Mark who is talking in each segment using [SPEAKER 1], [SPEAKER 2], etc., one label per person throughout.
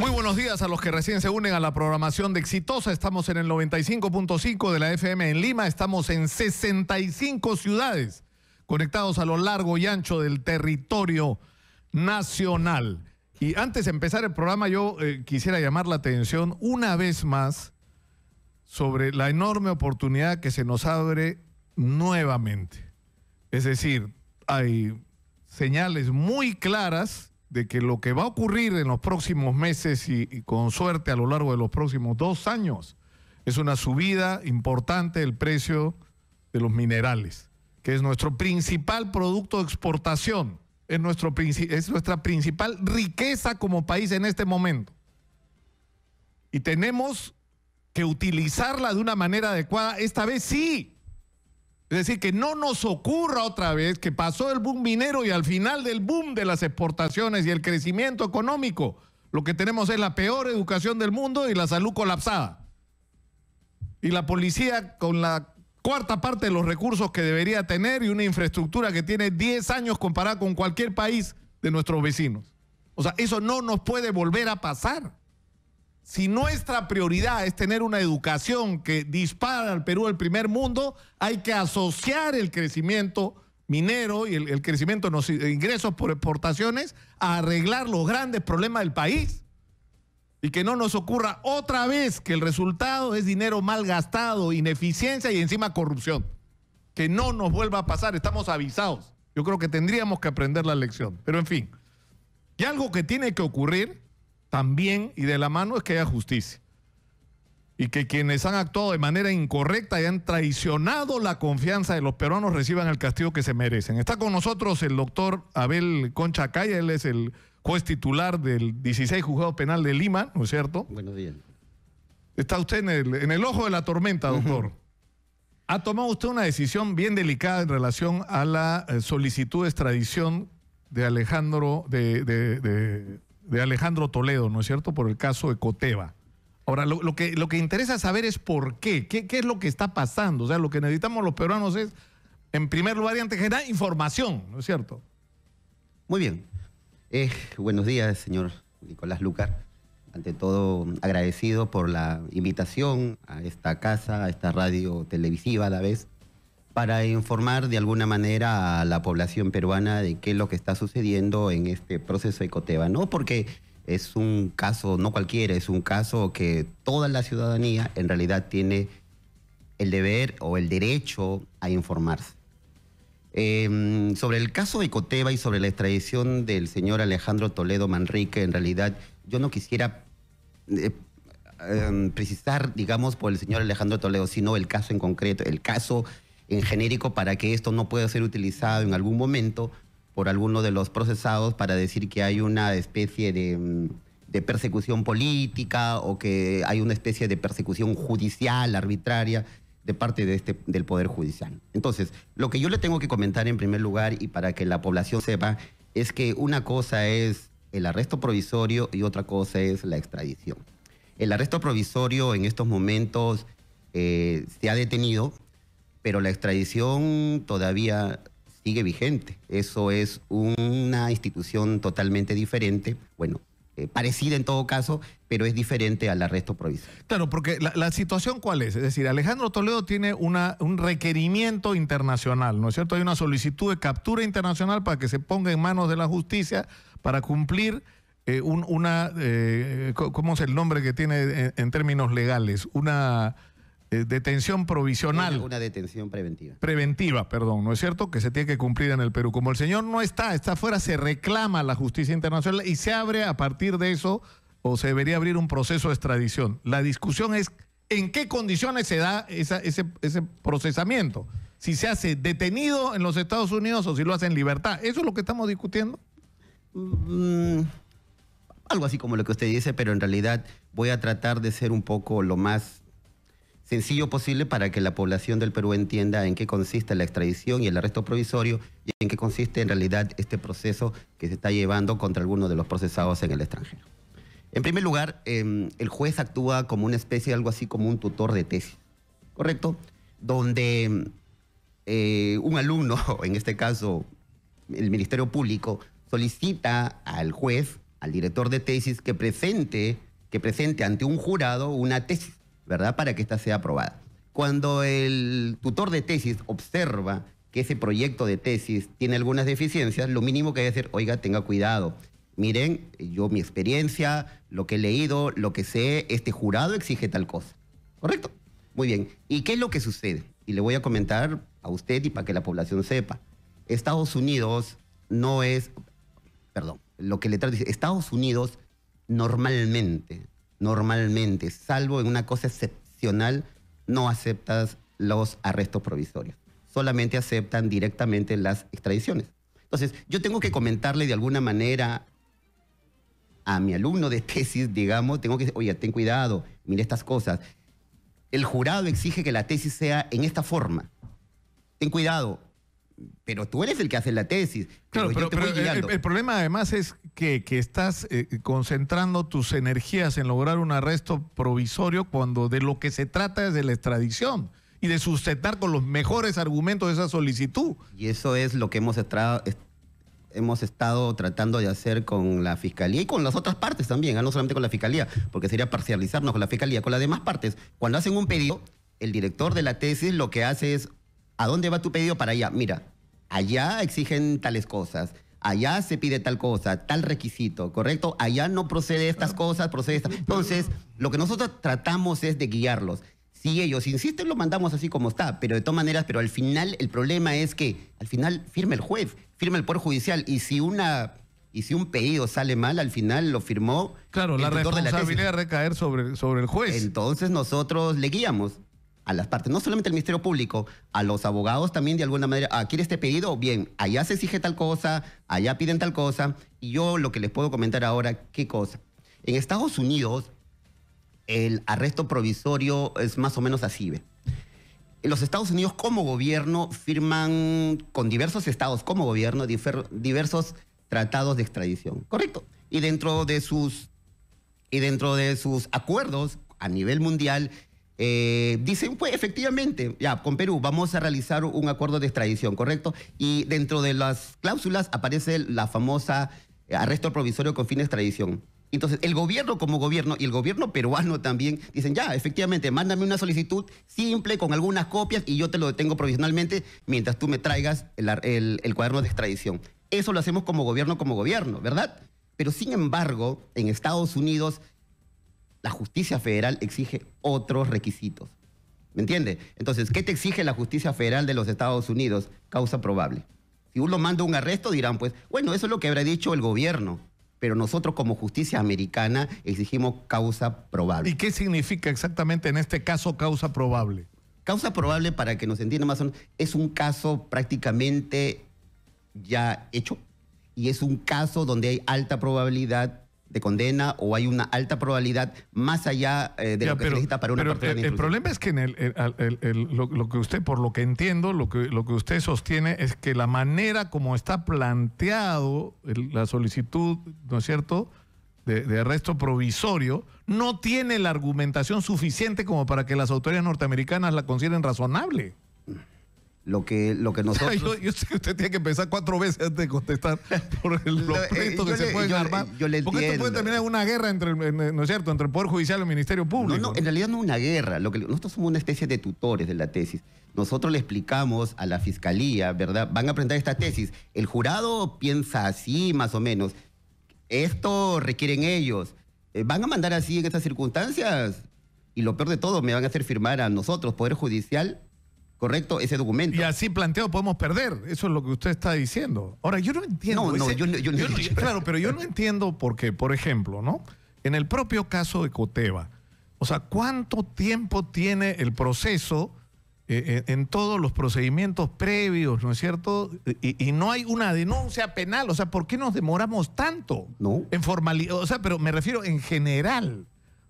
[SPEAKER 1] Muy buenos días a los que recién se unen a la programación de Exitosa. Estamos en el 95.5 de la FM en Lima. Estamos en 65 ciudades conectados a lo largo y ancho del territorio nacional. Y antes de empezar el programa, yo quisiera llamar la atención una vez más sobre la enorme oportunidad que se nos abre nuevamente. Es decir, hay señales muy claras de que lo que va a ocurrir en los próximos meses y con suerte a lo largo de los próximos 2 años es una subida importante del precio de los minerales, que es nuestro principal producto de exportación, es nuestra principal riqueza como país en este momento. Y tenemos que utilizarla de una manera adecuada, esta vez sí. Es decir, que no nos ocurra otra vez que pasó el boom minero y al final del boom de las exportaciones y el crecimiento económico, lo que tenemos es la peor educación del mundo y la salud colapsada. Y la policía con la 1/4 parte de los recursos que debería tener y una infraestructura que tiene 10 años comparada con cualquier país de nuestros vecinos. O sea, eso no nos puede volver a pasar. Si nuestra prioridad es tener una educación que dispara al Perú al primer mundo, hay que asociar el crecimiento minero y el crecimiento de los ingresos por exportaciones a arreglar los grandes problemas del país. Y que no nos ocurra otra vez que el resultado es dinero mal gastado, ineficiencia y encima corrupción. Que no nos vuelva a pasar, estamos avisados. Yo creo que tendríamos que aprender la lección. Pero en fin, y algo que tiene que ocurrir también y de la mano es que haya justicia. Y que quienes han actuado de manera incorrecta y han traicionado la confianza de los peruanos reciban el castigo que se merecen. Está con nosotros el doctor Abel Concha Caya, él es el juez titular del 16 Juzgado Penal de Lima, ¿no es cierto?
[SPEAKER 2] Buenos días.
[SPEAKER 1] Está usted en el ojo de la tormenta, doctor. Ha tomado usted una decisión bien delicada en relación a la solicitud de extradición de Alejandro Toledo, ¿no es cierto?, por el caso de Ecoteva. Ahora, lo que interesa saber es por qué. ¿Qué es lo que está pasando? O sea, lo que necesitamos los peruanos es, en primer lugar y antes que nada, información, ¿no es cierto?
[SPEAKER 2] Muy bien. Buenos días, señor Nicolás Lucar. Ante todo, agradecido por la invitación a esta casa, a esta radio televisiva a la vez, para informar de alguna manera a la población peruana de qué es lo que está sucediendo en este proceso de Ecoteva, ¿no? Porque es un caso, no cualquiera, es un caso que toda la ciudadanía en realidad tiene el deber o el derecho a informarse. Sobre el caso de Ecoteva y sobre la extradición del señor Alejandro Toledo Manrique, en realidad yo no quisiera precisar, digamos, por el señor Alejandro Toledo, sino el caso en concreto, el caso en genérico, para que esto no pueda ser utilizado en algún momento por alguno de los procesados para decir que hay una especie de persecución política o que hay una especie de persecución judicial, arbitraria, de parte del Poder Judicial. Entonces, lo que yo le tengo que comentar en primer lugar y para que la población sepa es que una cosa es el arresto provisorio y otra cosa es la extradición. El arresto provisorio en estos momentos se ha detenido, pero la extradición todavía sigue vigente. Eso es una institución totalmente diferente, bueno, parecida en todo caso, pero es diferente al arresto provisorio.
[SPEAKER 1] Claro, porque la situación ¿cuál es? Es decir, Alejandro Toledo tiene un requerimiento internacional, ¿no es cierto? Hay una solicitud de captura internacional para que se ponga en manos de la justicia para cumplir ¿cómo es el nombre que tiene en términos legales? Una detención provisional.
[SPEAKER 2] Una detención preventiva.
[SPEAKER 1] Preventiva, perdón, ¿no es cierto? Que se tiene que cumplir en el Perú. Como el señor no está afuera, se reclama a la justicia internacional y se abre a partir de eso, o se debería abrir un proceso de extradición. La discusión es en qué condiciones se da ese procesamiento. Si se hace detenido en los Estados Unidos o si lo hace en libertad. ¿Eso es lo que estamos discutiendo?
[SPEAKER 2] Algo así como lo que usted dice, pero en realidad voy a tratar de ser un poco lo más sencillo posible para que la población del Perú entienda en qué consiste la extradición y el arresto provisorio y en qué consiste en realidad este proceso que se está llevando contra algunos de los procesados en el extranjero. En primer lugar, el juez actúa como una especie, algo así como un tutor de tesis, ¿correcto? Donde un alumno, en este caso el Ministerio Público, solicita al juez al director de tesis que presente ante un jurado una tesis, ¿verdad? Para que ésta sea aprobada. Cuando el tutor de tesis observa que ese proyecto de tesis tiene algunas deficiencias, lo mínimo que debe hacer, oiga, tenga cuidado. Miren, yo mi experiencia, lo que he leído, lo que sé, este jurado exige tal cosa. ¿Correcto? Muy bien. ¿Y qué es lo que sucede? Y le voy a comentar a usted y para que la población sepa. Estados Unidos no es... Perdón, lo que le trato dice, Estados Unidos normalmente, salvo en una cosa excepcional, no aceptas los arrestos provisorios. Solamente aceptan directamente las extradiciones. Entonces, yo tengo que comentarle de alguna manera a mi alumno de tesis, digamos, tengo que decir, oye, ten cuidado, mire estas cosas. El jurado exige que la tesis sea en esta forma. Ten cuidado, pero tú eres el que hace la tesis.
[SPEAKER 1] Claro, pero el problema además es que estás concentrando tus energías en lograr un arresto provisorio cuando de lo que se trata es de la extradición y de sustentar con los mejores argumentos esa solicitud.
[SPEAKER 2] Y eso es lo que hemos estado tratando de hacer con la Fiscalía y con las otras partes también, no solamente con la Fiscalía, porque sería parcializarnos con la Fiscalía, con las demás partes. Cuando hacen un pedido, el director de la tesis lo que hace es, ¿a dónde va tu pedido? Para allá. Mira, allá exigen tales cosas, allá se pide tal cosa, tal requisito, ¿correcto? Allá no procede estas cosas, procede esta. Entonces, lo que nosotros tratamos es de guiarlos. Si ellos insisten, lo mandamos así como está, pero de todas maneras, pero al final el problema es que al final firma el juez, firma el Poder Judicial, y si un pedido sale mal, al final lo firmó.
[SPEAKER 1] Claro, la responsabilidad recaer sobre el juez.
[SPEAKER 2] Entonces nosotros le guiamos a las partes, no solamente al Ministerio Público, a los abogados también de alguna manera. ¿Quiere este pedido? Bien, allá se exige tal cosa, allá piden tal cosa, y yo lo que les puedo comentar ahora, ¿qué cosa? En Estados Unidos, el arresto provisorio es más o menos así, ¿ve? En los Estados Unidos, como gobierno, firman con diversos estados, como gobierno, diversos tratados de extradición, ¿correcto? Y dentro de sus acuerdos a nivel mundial, dicen, pues efectivamente, ya, con Perú vamos a realizar un acuerdo de extradición, ¿correcto? Y dentro de las cláusulas aparece la famosa arresto provisorio con fin de extradición. Entonces, el gobierno como gobierno y el gobierno peruano también dicen, ya, efectivamente, mándame una solicitud simple con algunas copias y yo te lo detengo provisionalmente mientras tú me traigas el cuaderno de extradición. Eso lo hacemos como gobierno, ¿verdad? Pero sin embargo, en Estados Unidos, la justicia federal exige otros requisitos. ¿Me entiende? Entonces, ¿qué te exige la justicia federal de los Estados Unidos? Causa probable. Si uno manda un arresto, dirán, pues, bueno, eso es lo que habrá dicho el gobierno. Pero nosotros como justicia americana exigimos causa probable.
[SPEAKER 1] ¿Y qué significa exactamente en este caso causa probable?
[SPEAKER 2] Causa probable, para que nos entiendan más o menos, es un caso prácticamente ya hecho y es un caso donde hay alta probabilidad de condena o hay una alta probabilidad más allá de lo que se necesita para una partida de instrucción.
[SPEAKER 1] El problema es que lo que usted, por lo que entiendo, lo que usted sostiene es que la manera como está planteado la solicitud, ¿no es cierto?, de arresto provisorio, no tiene la argumentación suficiente como para que las autoridades norteamericanas la consideren razonable.
[SPEAKER 2] Lo que nosotros...
[SPEAKER 1] Yo sé que usted tiene que pensar 4 veces antes de contestar por los pleitos que se pueden armar. Porque esto puede terminar en una guerra ¿no es cierto?, entre el Poder Judicial y el Ministerio Público.
[SPEAKER 2] No, en realidad no es una guerra. Nosotros somos una especie de tutores de la tesis. Nosotros le explicamos a la Fiscalía, ¿verdad? Van a presentar esta tesis. El jurado piensa así, más o menos. Esto requieren ellos. ¿Van a mandar así en estas circunstancias? Y lo peor de todo, me van a hacer firmar a nosotros, Poder Judicial, ¿correcto?, ese documento.
[SPEAKER 1] Y así planteado podemos perder. Eso es lo que usted está diciendo. Ahora, yo no entiendo. Claro, pero yo no entiendo por qué. Por ejemplo, ¿no?, en el propio caso de Coteva, o sea, ¿cuánto tiempo tiene el proceso en todos los procedimientos previos, ¿no es cierto? Y no hay una denuncia penal. O sea, ¿por qué nos demoramos tanto?
[SPEAKER 2] No.
[SPEAKER 1] En formalidad. O sea, pero me refiero en general.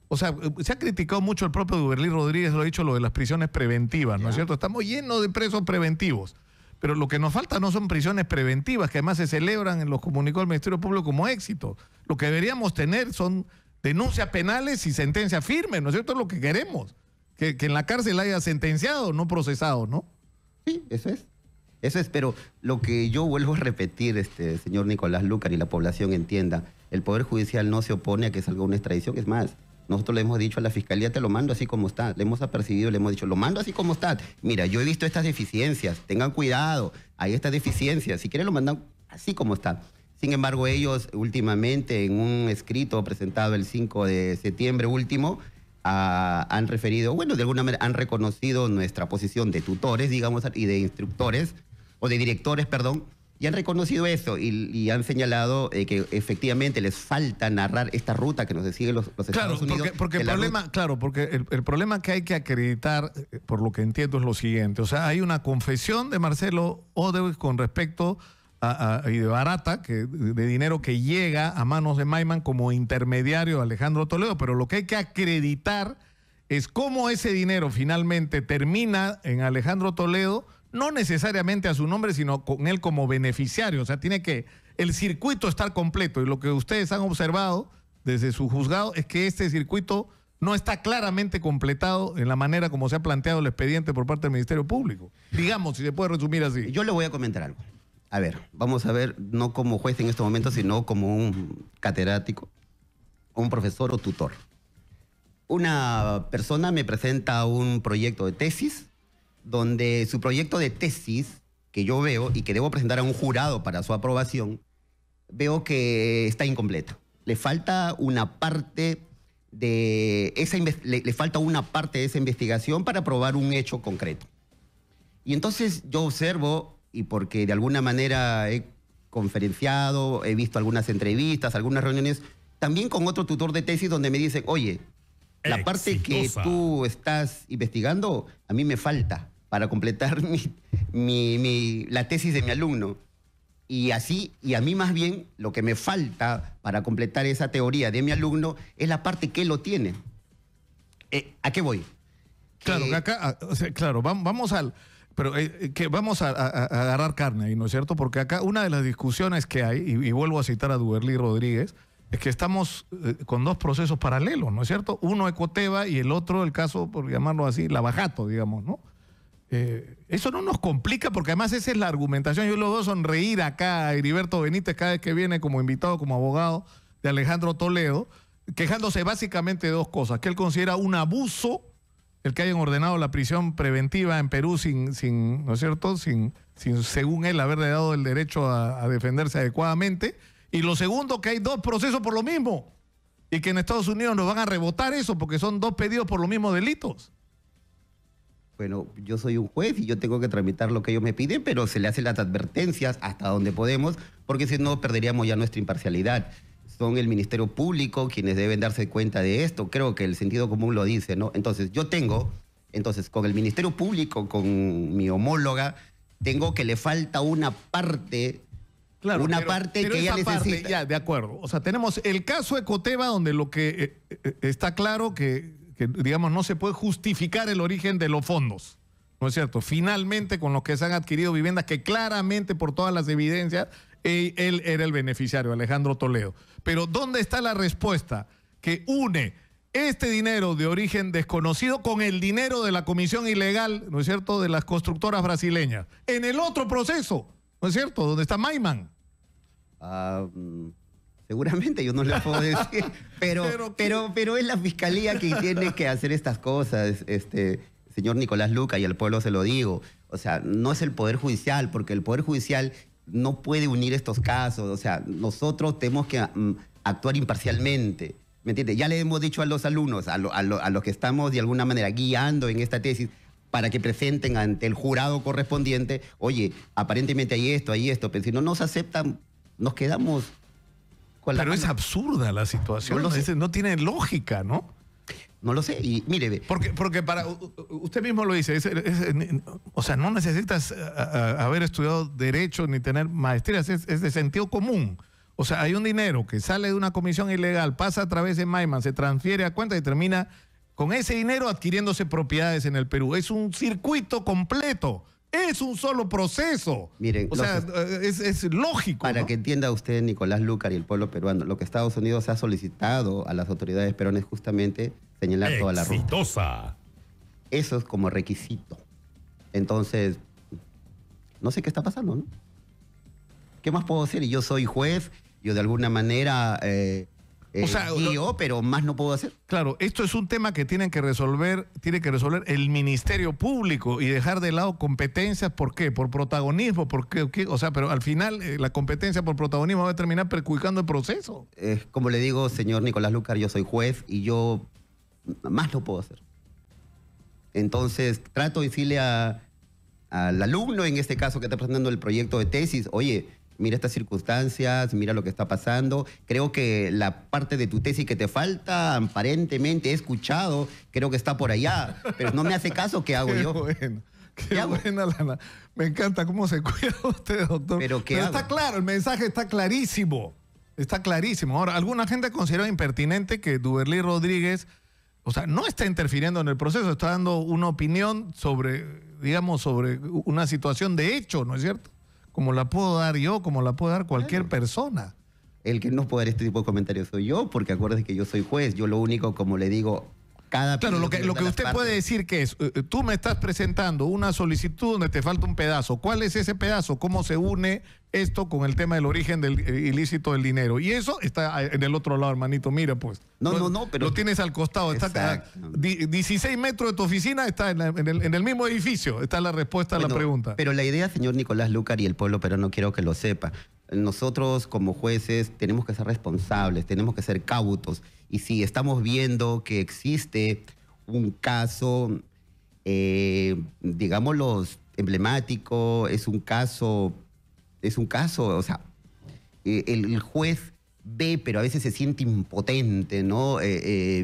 [SPEAKER 1] O sea, se ha criticado mucho el propio Duberlí Rodríguez, lo ha dicho, lo de las prisiones preventivas, ¿no es cierto? Estamos llenos de presos preventivos. Pero lo que nos falta no son prisiones preventivas, que además se celebran, los comunicó el Ministerio Público como éxito. Lo que deberíamos tener son denuncias penales y sentencias firmes, ¿no es cierto? Es lo que queremos. Que en la cárcel haya sentenciado, no procesado, ¿no?
[SPEAKER 2] Sí, eso es. Eso es, pero lo que yo vuelvo a repetir, señor Nicolás Lucar, y la población entienda, el Poder Judicial no se opone a que salga una extradición. Es más, nosotros le hemos dicho a la Fiscalía, te lo mando así como está. Le hemos apercibido, le hemos dicho, lo mando así como está. Mira, yo he visto estas deficiencias, tengan cuidado, hay estas deficiencias. Si quieren lo mandan así como está. Sin embargo, ellos últimamente, en un escrito presentado el 5 de septiembre último, han referido, bueno, de alguna manera han reconocido nuestra posición de tutores, digamos, y de instructores, o de directores, perdón, y han reconocido eso y han señalado que efectivamente les falta narrar esta ruta que nos siguen los Estados Unidos.
[SPEAKER 1] Porque el problema, porque el problema que hay que acreditar, por lo que entiendo, es lo siguiente. O sea, hay una confesión de Marcelo Odebrecht con respecto y de Barata, de dinero que llega a manos de Maiman como intermediario de Alejandro Toledo, pero lo que hay que acreditar es cómo ese dinero finalmente termina en Alejandro Toledo, no necesariamente a su nombre, sino con él como beneficiario. O sea, tiene que el circuito estar completo. Y lo que ustedes han observado desde su juzgado es que este circuito no está claramente completado en la manera como se ha planteado el expediente por parte del Ministerio Público. Digamos, si se puede resumir así.
[SPEAKER 2] Yo le voy a comentar algo. A ver, vamos a ver, no como juez en estos momentos, sino como un catedrático, un profesor o tutor. Una persona me presenta un proyecto de tesis, donde su proyecto de tesis, que yo veo y que debo presentar a un jurado para su aprobación, veo que está incompleto. Le falta una parte de esa, le falta una parte de esa investigación para probar un hecho concreto. Y entonces yo observo, y porque de alguna manera he conferenciado, he visto algunas entrevistas, algunas reuniones, también con otro tutor de tesis donde me dicen, oye, la parte que tú estás investigando, a mí me falta para completar la tesis de mi alumno. Y así, y a mí más bien, lo que me falta para completar esa teoría de mi alumno es la parte que él lo tiene. ¿A qué voy?
[SPEAKER 1] Claro, que acá, o sea, claro, vamos al... Pero que vamos a agarrar carne ahí, ¿no es cierto? Porque acá una de las discusiones que hay, y vuelvo a citar a Duberly Rodríguez, es que estamos con dos procesos paralelos, ¿no es cierto? Uno Ecoteva y el otro, el caso, por llamarlo así, Lavajato, digamos, ¿no? Eso no nos complica porque además esa es la argumentación. Yo lo veo sonreír acá a Heriberto Benítez cada vez que viene como invitado, como abogado de Alejandro Toledo, quejándose básicamente de dos cosas, que él considera un abuso el que hayan ordenado la prisión preventiva en Perú sin ¿no es cierto?, sin según él haberle dado el derecho a defenderse adecuadamente. Y lo segundo, que hay dos procesos por lo mismo y que en Estados Unidos nos van a rebotar eso porque son dos pedidos por los mismos delitos.
[SPEAKER 2] Bueno, yo soy un juez y yo tengo que tramitar lo que ellos me piden, pero se le hacen las advertencias hasta donde podemos, porque si no perderíamos ya nuestra imparcialidad. Son el Ministerio Público quienes deben darse cuenta de esto. Creo que el sentido común lo dice, ¿no? Entonces, con el Ministerio Público, con mi homóloga, tengo que le falta una parte...
[SPEAKER 1] Claro,
[SPEAKER 2] una parte que ella necesita.
[SPEAKER 1] Ya, de acuerdo. O sea, tenemos el caso Ecoteva, donde lo que está claro que, digamos, no se puede justificar el origen de los fondos, ¿no es cierto? Finalmente, con los que se han adquirido viviendas que claramente, por todas las evidencias, él era el beneficiario, Alejandro Toledo. Pero ¿dónde está la respuesta que une este dinero de origen desconocido con el dinero de la comisión ilegal, ¿no es cierto?, de las constructoras brasileñas? En el otro proceso, ¿no es cierto?, donde está Maiman.
[SPEAKER 2] Seguramente yo no le puedo decir, pero es la fiscalía quien tiene que hacer estas cosas, señor Nicolás Lucar, y al pueblo se lo digo. O sea, no es el Poder Judicial, porque el Poder Judicial no puede unir estos casos. O sea, nosotros tenemos que actuar imparcialmente, ¿me entiendes? Ya le hemos dicho a los alumnos, a los que estamos de alguna manera guiando en esta tesis, para que presenten ante el jurado correspondiente, oye, aparentemente hay esto, pero si no nos aceptan, nos quedamos con la...
[SPEAKER 1] Pero es absurda la situación, no tiene lógica, ¿no?
[SPEAKER 2] No lo sé, y mire...
[SPEAKER 1] Porque para usted mismo lo dice, o sea, no necesitas haber estudiado Derecho ni tener maestrías, es de sentido común. O sea, hay un dinero que sale de una comisión ilegal, pasa a través de Maiman, se transfiere a cuenta y termina con ese dinero adquiriéndose propiedades en el Perú. Es un circuito completo. Es un solo proceso.
[SPEAKER 2] Miren,
[SPEAKER 1] o sea, es lógico.
[SPEAKER 2] Para, ¿no?, que entienda usted, Nicolás Lucar, y el pueblo peruano, lo que Estados Unidos ha solicitado a las autoridades peruanas es justamente señalar toda la ruta. Eso es como requisito. Entonces, no sé qué está pasando, ¿no? ¿Qué más puedo hacer? Y yo soy juez, yo de alguna manera guío, pero más no puedo hacer.
[SPEAKER 1] Claro, esto es un tema que tiene que resolver el Ministerio Público y dejar de lado competencias. ¿Por qué? Por protagonismo, ¿por qué? O sea, pero al final la competencia por protagonismo va a terminar perjudicando el proceso.
[SPEAKER 2] Como le digo, señor Nicolás Lucar, yo soy juez y yo más no puedo hacer. Entonces, trato de decirle al alumno, en este caso que está presentando el proyecto de tesis, oye, mira estas circunstancias, mira lo que está pasando. Creo que la parte de tu tesis que te falta, aparentemente he escuchado, creo que está por allá, pero no me hace caso, ¿qué hago yo?
[SPEAKER 1] Bueno, qué buena, Lana. Me encanta cómo se cuida usted, doctor.
[SPEAKER 2] Pero
[SPEAKER 1] está claro, el mensaje está clarísimo. Está clarísimo. Ahora, alguna gente considera impertinente que Duberlí Rodríguez, o sea, no está interfiriendo en el proceso, está dando una opinión sobre, digamos, sobre una situación de hecho, ¿no es cierto? Como la puedo dar yo, como la puede dar cualquier persona.
[SPEAKER 2] El que no puede dar este tipo de comentarios soy yo, porque acuérdate que yo soy juez. Yo lo único, como le digo,
[SPEAKER 1] Claro, lo que usted puede decir que es, tú me estás presentando una solicitud donde te falta un pedazo. ¿Cuál es ese pedazo? ¿Cómo se une esto con el tema del origen del ilícito del dinero? Y eso está en el otro lado, hermanito. Mira, pues.
[SPEAKER 2] No, pero...
[SPEAKER 1] Lo tienes al costado. Está 16 metros de tu oficina, está en el mismo edificio. Está la respuesta a la pregunta.
[SPEAKER 2] Pero la idea, señor Nicolás Lucar, y el pueblo peruano quiero que lo sepa. Nosotros como jueces tenemos que ser responsables, tenemos que ser cautos. Y si estamos viendo que existe un caso, digámoslo, emblemático, es un caso, o sea, el juez ve, pero a veces se siente impotente, ¿no?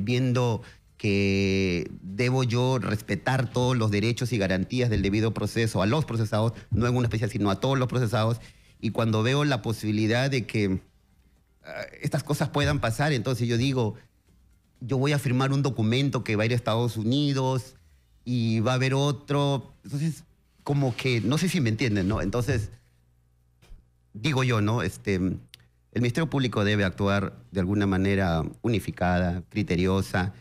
[SPEAKER 2] Viendo que debo yo respetar todos los derechos y garantías del debido proceso a los procesados, no en una especial, sino a todos los procesados. Y cuando veo la posibilidad de que estas cosas puedan pasar, entonces yo digo, yo voy a firmar un documento que va a ir a Estados Unidos y va a haber otro. Entonces, como que, no sé si me entienden, ¿no? Entonces, digo yo, ¿no? El Ministerio Público debe actuar de alguna manera unificada, criteriosa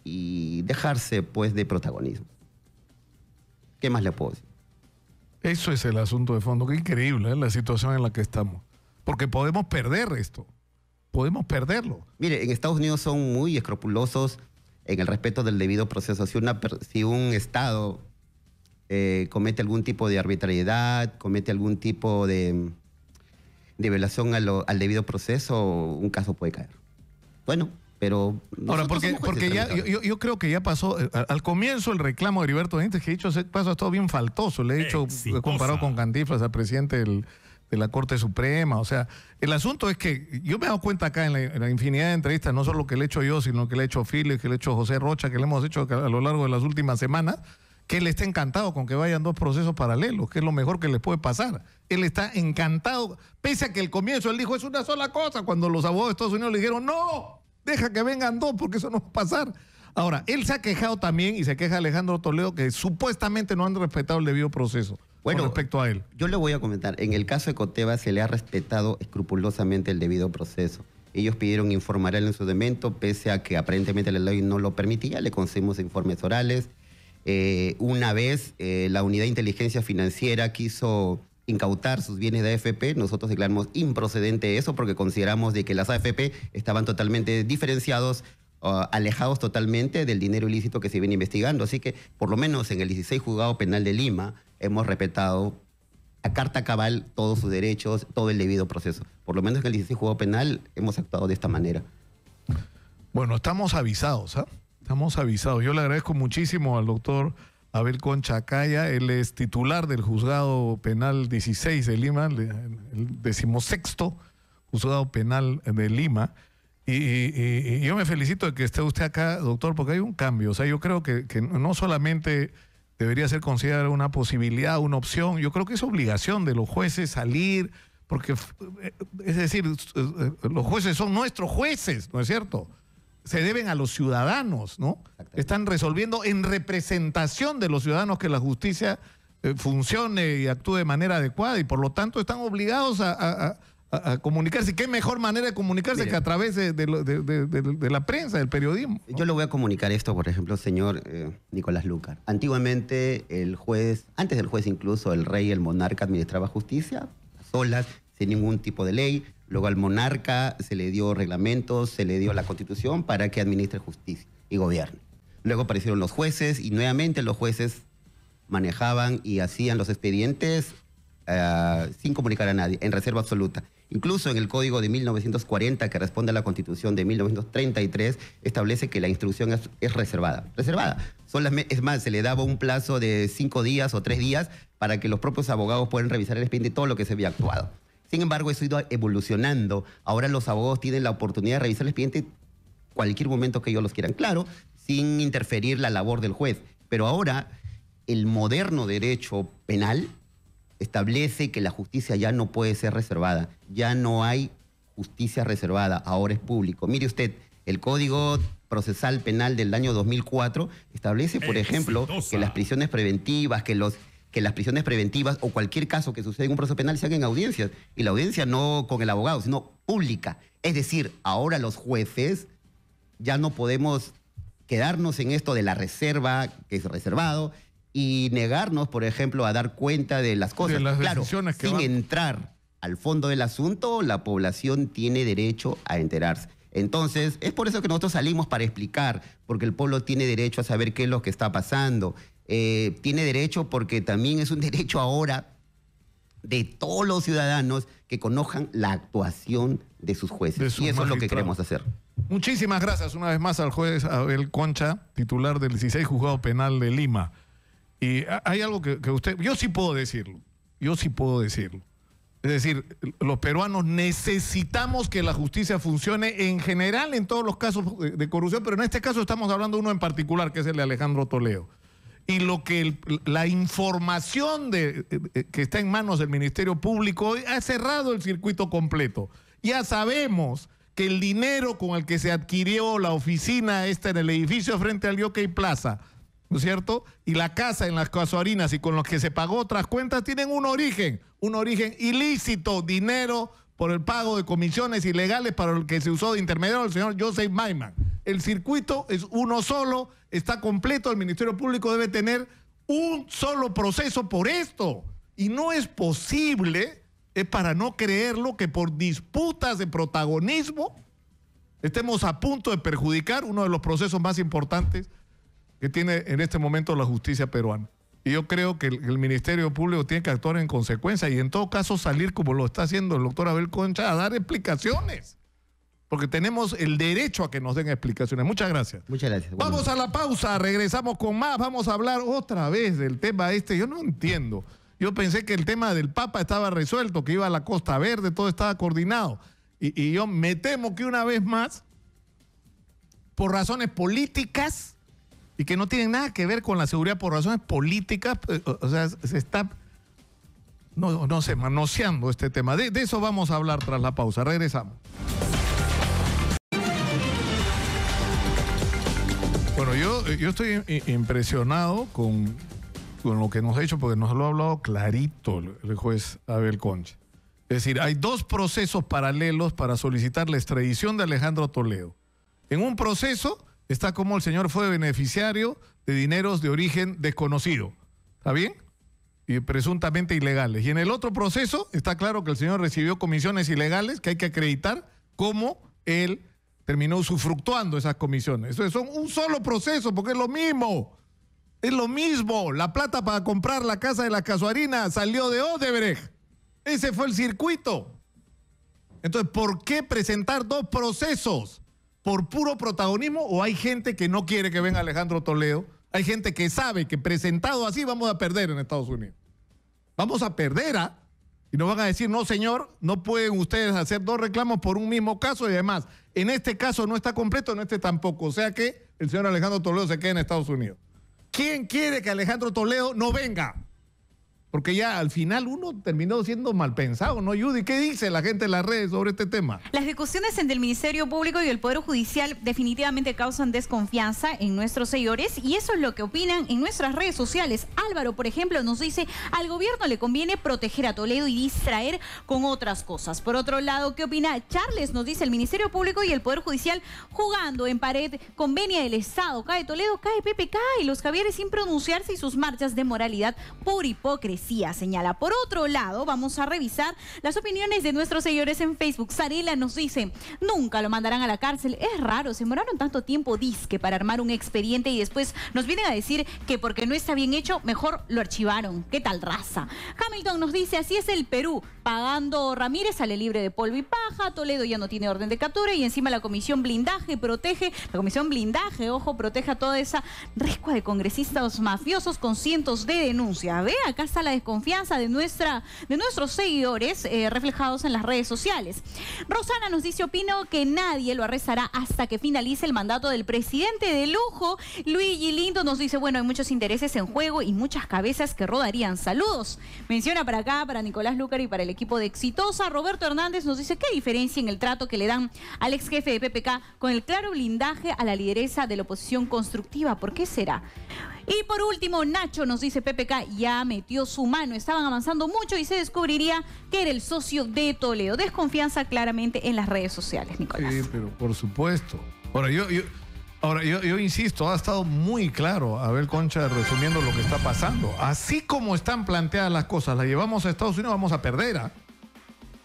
[SPEAKER 2] y dejarse, pues, de protagonismo. ¿Qué más le puedo decir?
[SPEAKER 1] Eso es el asunto de fondo. Qué increíble, ¿eh? La situación en la que estamos. Porque podemos perder esto. Podemos perderlo.
[SPEAKER 2] Mire, en Estados Unidos son muy escrupulosos en el respeto del debido proceso. Si un Estado comete algún tipo de arbitrariedad, comete algún tipo de violación al debido proceso, un caso puede caer. Bueno, pero...
[SPEAKER 1] Ahora, porque ya, yo creo que ya pasó, al comienzo el reclamo de Heriberto Benítez, que dicho ese paso ha estado bien faltoso, le he dicho, comparado con Cantinflas, al presidente de la Corte Suprema. O sea, el asunto es que yo me he dado cuenta acá en la infinidad de entrevistas, no solo que le he hecho yo, sino que le he hecho Philip, que le he hecho José Rocha, que le hemos hecho a lo largo de las últimas semanas, que él está encantado con que vayan dos procesos paralelos, que es lo mejor que les puede pasar. Él está encantado, pese a que al comienzo él dijo, es una sola cosa, cuando los abogados de Estados Unidos le dijeron, no, deja que vengan dos, porque eso no va a pasar. Ahora, él se ha quejado también, y se queja Alejandro Toledo, que supuestamente no han respetado el debido proceso. Bueno, con respecto a él.
[SPEAKER 2] Yo le voy a comentar, en el caso de Coteva se le ha respetado escrupulosamente el debido proceso. Ellos pidieron informar en su demento, pese a que aparentemente la ley no lo permitía, le concedimos informes orales. Una vez la Unidad de Inteligencia Financiera quiso incautar sus bienes de AFP, nosotros declaramos improcedente eso porque consideramos de que las AFP estaban totalmente diferenciados, alejados totalmente del dinero ilícito que se viene investigando. Así que, por lo menos en el 16 Juzgado Penal de Lima, hemos respetado a carta cabal todos sus derechos, todo el debido proceso. Por lo menos en el 16 Juzgado Penal hemos actuado de esta manera.
[SPEAKER 1] Bueno, estamos avisados, ¿ah? Estamos avisados. Yo le agradezco muchísimo al doctor Abel Concha Acaya. Él es titular del Juzgado Penal 16 de Lima, el 16º Juzgado Penal de Lima. Y yo me felicito de que esté usted acá, doctor, porque hay un cambio. O sea, yo creo que no solamente debería ser considerada una posibilidad, una opción, yo creo que es obligación de los jueces salir, porque, es decir, los jueces son nuestros jueces, ¿no es cierto? Se deben a los ciudadanos, ¿no? Están resolviendo en representación de los ciudadanos que la justicia funcione y actúe de manera adecuada, y por lo tanto están obligados a a comunicarse. ¿Qué mejor manera de comunicarse que a través de la prensa, del periodismo?
[SPEAKER 2] Yo le voy a comunicar esto, por ejemplo, señor Nicolás Lucar. Antiguamente el juez, antes del juez incluso, el rey, el monarca administraba justicia a solas, sin ningún tipo de ley. Luego al monarca se le dio reglamentos, se le dio la constitución para que administre justicia y gobierne. Luego aparecieron los jueces y nuevamente los jueces manejaban y hacían los expedientes sin comunicar a nadie, en reserva absoluta. Incluso en el Código de 1940, que responde a la Constitución de 1933, establece que la instrucción es reservada. Reservada. Es más, se le daba un plazo de 5 días o 3 días para que los propios abogados puedan revisar el expediente y todo lo que se había actuado. Sin embargo, eso ha ido evolucionando. Ahora los abogados tienen la oportunidad de revisar el expediente cualquier momento que ellos los quieran. Claro, sin interferir la labor del juez. Pero ahora el moderno derecho penal establece que la justicia ya no puede ser reservada. Ya no hay justicia reservada, ahora es público. Mire usted, el Código Procesal Penal del año 2004 establece, por ejemplo, que las prisiones preventivas, que las prisiones preventivas o cualquier caso que suceda en un proceso penal se haga en audiencias. Y la audiencia no con el abogado, sino pública. Es decir, ahora los jueces ya no podemos quedarnos en esto de la reserva, que es reservado, y negarnos, por ejemplo, a dar cuenta de las cosas. Claro, sin entrar al fondo del asunto, la población tiene derecho a enterarse. Entonces, es por eso que nosotros salimos para explicar, porque el pueblo tiene derecho a saber qué es lo que está pasando. Tiene derecho porque también es un derecho ahora de todos los ciudadanos que conozcan la actuación de sus jueces. Y eso es lo que queremos hacer.
[SPEAKER 1] Muchísimas gracias una vez más al juez Abel Concha, titular del 16 Juzgado Penal de Lima. Y hay algo que usted... Yo sí puedo decirlo. Es decir, los peruanos necesitamos que la justicia funcione en general en todos los casos de corrupción, pero en este caso estamos hablando de uno en particular, que es el de Alejandro Toledo. Y la información que está en manos del Ministerio Público ha cerrado el circuito completo. Ya sabemos que el dinero con el que se adquirió la oficina esta en el edificio frente al Jockey Plaza, ¿no es cierto? Y la casa en las Casuarinas y con los que se pagó otras cuentas tienen un origen ilícito, dinero por el pago de comisiones ilegales para el que se usó de intermediario el señor Joseph Maiman. El circuito es uno solo, está completo, el Ministerio Público debe tener un solo proceso por esto. Y no es posible, es para no creerlo, que por disputas de protagonismo estemos a punto de perjudicar uno de los procesos más importantes que tiene en este momento la justicia peruana. Y yo creo que el Ministerio Público tiene que actuar en consecuencia y en todo caso salir, como lo está haciendo el doctor Abel Concha, a dar explicaciones. Porque tenemos el derecho a que nos den explicaciones. Muchas gracias.
[SPEAKER 2] Muchas gracias. Bueno.
[SPEAKER 1] Vamos a la pausa, regresamos con más. Vamos a hablar otra vez del tema este. Yo no entiendo. Yo pensé que el tema del Papa estaba resuelto, que iba a la Costa Verde, todo estaba coordinado. Y yo me temo que una vez más, por razones políticas, y que no tienen nada que ver con la seguridad, por razones políticas, o sea, se está, no sé, manoseando este tema. De eso vamos a hablar tras la pausa. Regresamos. Bueno, yo estoy impresionado con lo que nos ha hecho, porque nos lo ha hablado clarito el juez Abel Concha. Es decir, hay dos procesos paralelos para solicitar la extradición de Alejandro Toledo. En un proceso está como el señor fue beneficiario de dineros de origen desconocido. ¿Está bien? Y presuntamente ilegales. Y en el otro proceso está claro que el señor recibió comisiones ilegales que hay que acreditar cómo él terminó usufructuando esas comisiones. Entonces son un solo proceso porque es lo mismo. Es lo mismo. La plata para comprar la casa de las Casuarinas salió de Odebrecht. Ese fue el circuito. Entonces, ¿por qué presentar dos procesos? ¿Por puro protagonismo o hay gente que no quiere que venga Alejandro Toledo? Hay gente que sabe que presentado así vamos a perder en Estados Unidos. Vamos a perder, y nos van a decir, no señor, no pueden ustedes hacer dos reclamos por un mismo caso y además, en este caso no está completo, en este tampoco. O sea que el señor Alejandro Toledo se quede en Estados Unidos. ¿Quién quiere que Alejandro Toledo no venga? Porque ya al final uno terminó siendo mal pensado, ¿no, Judy? ¿Qué dice la gente en las redes sobre este tema?
[SPEAKER 3] Las discusiones entre el Ministerio Público y el Poder Judicial definitivamente causan desconfianza en nuestros seguidores y eso es lo que opinan en nuestras redes sociales. Álvaro, por ejemplo, nos dice, al gobierno le conviene proteger a Toledo y distraer con otras cosas. Por otro lado, ¿qué opina Charles? Nos dice, el Ministerio Público y el Poder Judicial jugando en pared, convenia del Estado, cae Toledo, cae PPK y los Javieres sin pronunciarse y sus marchas de moralidad por hipocresía. Señala. Por otro lado, vamos a revisar las opiniones de nuestros seguidores en Facebook. Sarela nos dice, nunca lo mandarán a la cárcel. Es raro, se demoraron tanto tiempo disque para armar un expediente y después nos vienen a decir que porque no está bien hecho, mejor lo archivaron. ¿Qué tal raza? Hamilton nos dice, así es el Perú. Pagando Ramírez sale libre de polvo y paja. Toledo ya no tiene orden de captura y encima la comisión blindaje protege, ojo, protege a toda esa rescua de congresistas mafiosos con cientos de denuncias. Ve, acá está la desconfianza de nuestros seguidores reflejados en las redes sociales. Rosana nos dice, opino que nadie lo arrestará hasta que finalice el mandato del presidente de lujo. Luigi Lindo nos dice, bueno, hay muchos intereses en juego y muchas cabezas que rodarían. Saludos. Menciona para acá, para Nicolás Lúcar y para el equipo de Exitosa. Roberto Hernández nos dice, ¿qué diferencia en el trato que le dan al ex jefe de PPK con el claro blindaje a la lideresa de la oposición constructiva? ¿Por qué será? Y por último, Nacho nos dice, PPK ya metió su mano, estaban avanzando mucho y se descubriría que era el socio de Toledo. Desconfianza claramente en las redes sociales, Nicolás.
[SPEAKER 1] Sí, pero por supuesto. Ahora, yo insisto, ha estado muy claro Abel Concha resumiendo lo que está pasando. Así como están planteadas las cosas, las llevamos a Estados Unidos, vamos a perder, ¿ah?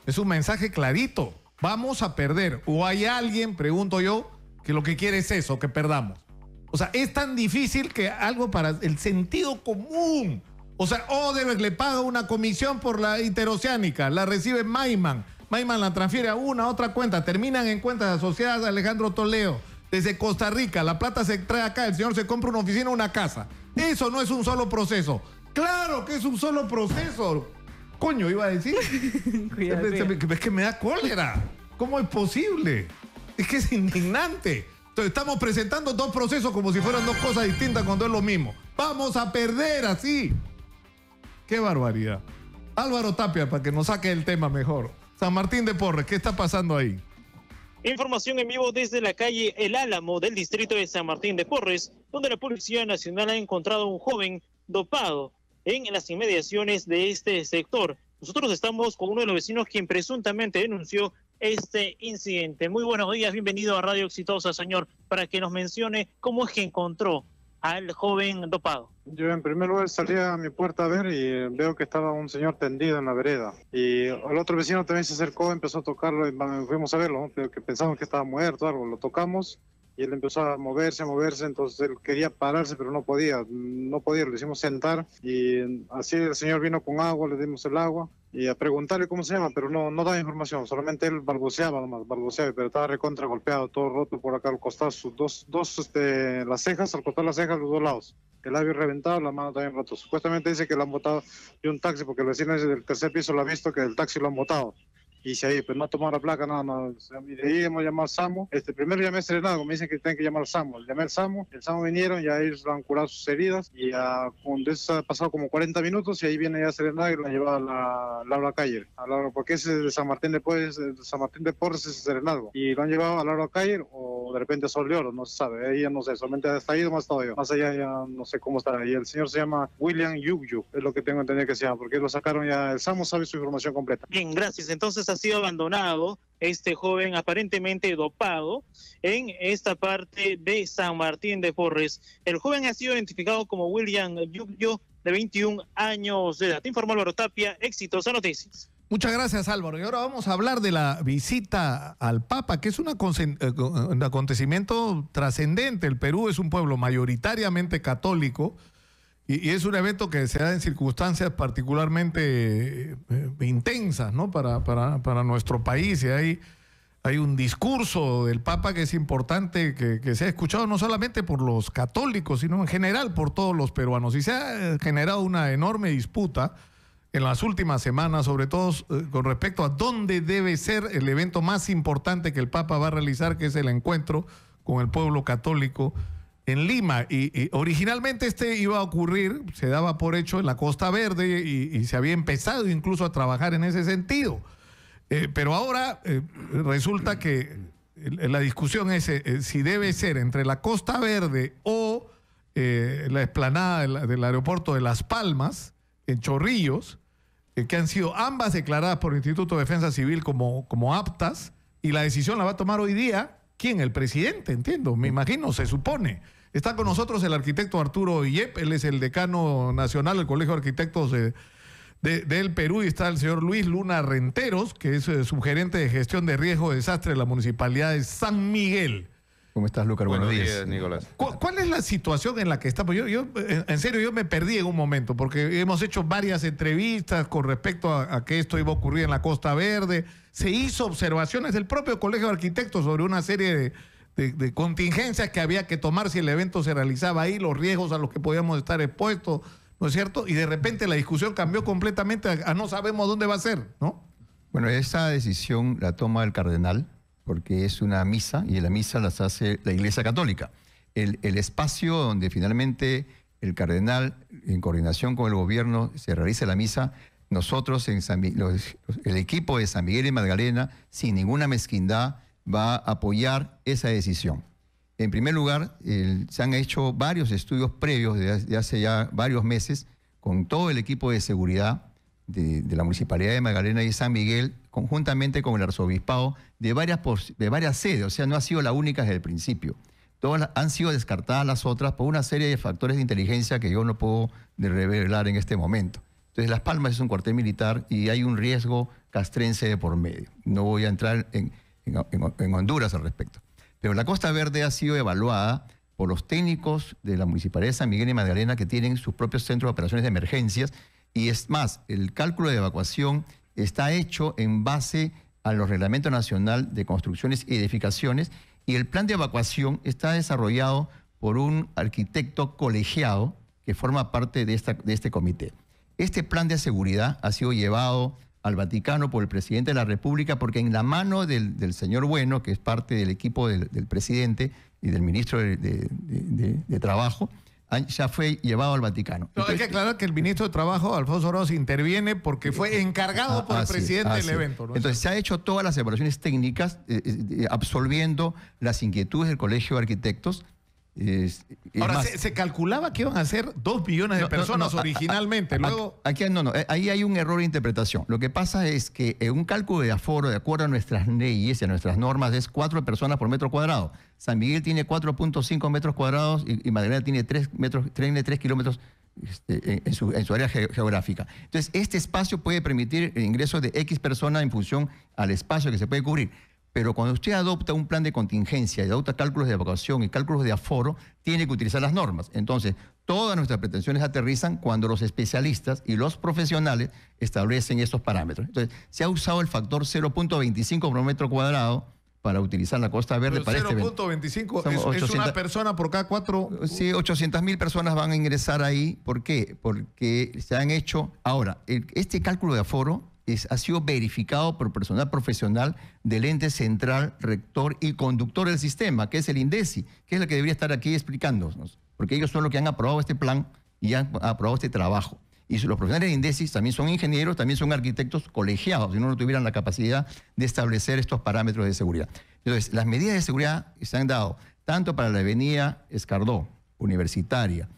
[SPEAKER 1] Es un mensaje clarito, vamos a perder. O hay alguien, pregunto yo, que lo que quiere es eso, que perdamos. O sea, es tan difícil que algo para el sentido común. O sea, Odebrecht le paga una comisión por la interoceánica, la recibe Maiman la transfiere a una, a otra cuenta, terminan en cuentas asociadas a Alejandro Toledo, desde Costa Rica, la plata se trae acá, el señor se compra una oficina o una casa. Eso no es un solo proceso. ¡Claro que es un solo proceso! Coño, iba a decir. Es que me da cólera. ¿Cómo es posible? Es que es indignante. Entonces, estamos presentando dos procesos como si fueran dos cosas distintas cuando es lo mismo. Vamos a perder así. Qué barbaridad. Álvaro Tapia, para que nos saque el tema mejor. San Martín de Porres, ¿qué está pasando ahí?
[SPEAKER 4] Información en vivo desde la calle El Álamo del distrito de San Martín de Porres, donde la Policía Nacional ha encontrado a un joven dopado en las inmediaciones de este sector. Nosotros estamos con uno de los vecinos quien presuntamente denunció este incidente. Muy buenos días, bienvenido a Radio Exitosa, señor, para que nos mencione cómo es que encontró al joven dopado.
[SPEAKER 5] Yo en primer lugar salí a mi puerta a ver y veo que estaba un señor tendido en la vereda. Y el otro vecino también se acercó, empezó a tocarlo y fuimos a verlo, ¿no? Que pensamos que estaba muerto o algo. Lo tocamos y él empezó a moverse, entonces él quería pararse pero no podía, lo hicimos sentar y así el señor vino con agua, le dimos el agua y a preguntarle cómo se llama, pero no daba información, solamente él balbuceaba, pero estaba recontra golpeado, todo roto por acá al costado, sus las cejas, al costado de las cejas, los dos lados, el labio reventado, la mano también roto. Supuestamente dice que lo han botado de un taxi, porque el vecino del tercer piso lo ha visto que el taxi lo han botado. Y si ahí, pues no ha tomado la placa, nada más. Y de ahí hemos llamado al SAMU. Primero llamé a Serenazgo, me dicen que tienen que llamar al SAMU. Llamé al SAMU, el SAMU vinieron y ahí han curado sus heridas. Y de eso ha pasado como 40 minutos y ahí viene ya Serenazgo y lo han llevado a Laura Calle. Porque ese es de San Martín de Porres, es Serenazgo. Y lo han llevado a Laura Calle o de repente a Sol de Oro, no se sabe. Ahí ya no sé, solamente hasta ahí nomás he estado yo. Más allá ya no sé cómo está. Y el señor se llama William Yugyuk, es lo que tengo entendido que se llama, porque lo sacaron ya, el SAMU sabe su información completa.
[SPEAKER 4] Bien, gracias. Entonces ha sido abandonado este joven aparentemente dopado en esta parte de San Martín de Porres. El joven ha sido identificado como William Yugyuk, de 21 años de edad. Te informó Álvaro Tapia, Exitosa Noticias.
[SPEAKER 1] Muchas gracias, Álvaro. Y ahora vamos a hablar de la visita al Papa, que es un acontecimiento trascendente. El Perú es un pueblo mayoritariamente católico y es un evento que se da en circunstancias particularmente intensas, ¿no? para nuestro país. Y hay un discurso del Papa que es importante que se ha escuchado no solamente por los católicos, sino en general por todos los peruanos. Y se ha generado una enorme disputa en las últimas semanas, sobre todo con respecto a dónde debe ser el evento más importante que el Papa va a realizar, que es el encuentro con el pueblo católico en Lima. Y originalmente este iba a ocurrir, se daba por hecho en la Costa Verde y se había empezado incluso a trabajar en ese sentido. Pero ahora resulta que la discusión es si debe ser entre la Costa Verde o la explanada del aeropuerto de Las Palmas, en Chorrillos, que han sido ambas declaradas por el Instituto de Defensa Civil como aptas, y la decisión la va a tomar hoy día, ¿quién? El presidente, entiendo, me imagino, se supone. Está con nosotros el arquitecto Arturo Illep, él es el decano nacional del Colegio de Arquitectos del Perú, y está el señor Luis Luna Renteros, que es subgerente de gestión de riesgo de desastre de la Municipalidad de San Miguel.
[SPEAKER 6] ¿Cómo estás, Lucas? Buenos días,
[SPEAKER 7] Nicolás.
[SPEAKER 1] ¿Cuál es la situación en la que estamos? En serio, yo me perdí en un momento, porque hemos hecho varias entrevistas con respecto a que esto iba a ocurrir en la Costa Verde. Se hizo observaciones del propio Colegio de Arquitectos sobre una serie de contingencias que había que tomar si el evento se realizaba ahí, los riesgos a los que podíamos estar expuestos, ¿no es cierto? Y de repente la discusión cambió completamente a no sabemos dónde va a ser, ¿no?
[SPEAKER 6] Bueno, esa decisión la toma el cardenal, porque es una misa y la misa las hace la Iglesia Católica. El espacio donde finalmente el cardenal, en coordinación con el gobierno, se realiza la misa, nosotros, el equipo de San Miguel y Magdalena, sin ninguna mezquindad, va a apoyar esa decisión. En primer lugar, se han hecho varios estudios previos de hace ya varios meses con todo el equipo de seguridad de la Municipalidad de Magdalena y San Miguel, conjuntamente con el arzobispado, de varias sedes. O sea, no ha sido la única desde el principio. Todas han sido descartadas las otras por una serie de factores de inteligencia que yo no puedo revelar en este momento. Entonces, Las Palmas es un cuartel militar y hay un riesgo castrense de por medio. No voy a entrar en Honduras al respecto. Pero la Costa Verde ha sido evaluada por los técnicos de la Municipalidad de San Miguel y Magdalena, que tienen sus propios centros de operaciones de emergencias. Y es más, el cálculo de evacuación está hecho en base a los Reglamentos Nacional de Construcciones y Edificaciones, y el plan de evacuación está desarrollado por un arquitecto colegiado que forma parte de este comité. Este plan de seguridad ha sido llevado al Vaticano por el presidente de la República, porque en la mano del señor Bueno, que es parte del equipo del presidente y del ministro de Trabajo, ya fue llevado al Vaticano.
[SPEAKER 1] No, hay que aclarar que el ministro de Trabajo, Alfonso Oroz, interviene porque fue encargado por el presidente del evento, ¿no?
[SPEAKER 6] Entonces se ha hecho todas las evaluaciones técnicas, absolviendo las inquietudes del Colegio de Arquitectos.
[SPEAKER 1] Ahora, se calculaba que iban a ser 2 millones de personas originalmente. Luego...
[SPEAKER 6] ahí hay un error de interpretación. Lo que pasa es que un cálculo de aforo, de acuerdo a nuestras leyes y a nuestras normas, es 4 personas por metro cuadrado. San Miguel tiene 4.5 metros cuadrados y Magdalena tiene 3 kilómetros en su área geográfica. Entonces, este espacio puede permitir el ingreso de X personas en función al espacio que se puede cubrir. Pero cuando usted adopta un plan de contingencia y adopta cálculos de evacuación y cálculos de aforo, tiene que utilizar las normas. Entonces, todas nuestras pretensiones aterrizan cuando los especialistas y los profesionales establecen estos parámetros. Entonces, se ha usado el factor 0.25 por metro cuadrado para utilizar la Costa Verde. Pero para
[SPEAKER 1] 0.25 es una persona por cada 4...
[SPEAKER 6] Sí, 800.000 personas van a ingresar ahí. ¿Por qué? Porque se han hecho... Ahora, este cálculo de aforo ha sido verificado por personal profesional del ente central, rector y conductor del sistema, que es el INDECI, que es el que debería estar aquí explicándonos, porque ellos son los que han aprobado este plan y han aprobado este trabajo. Y los profesionales de INDECI también son ingenieros, también son arquitectos colegiados, si no tuvieran la capacidad de establecer estos parámetros de seguridad. Entonces, las medidas de seguridad se han dado tanto para la avenida Escardó, Universitaria,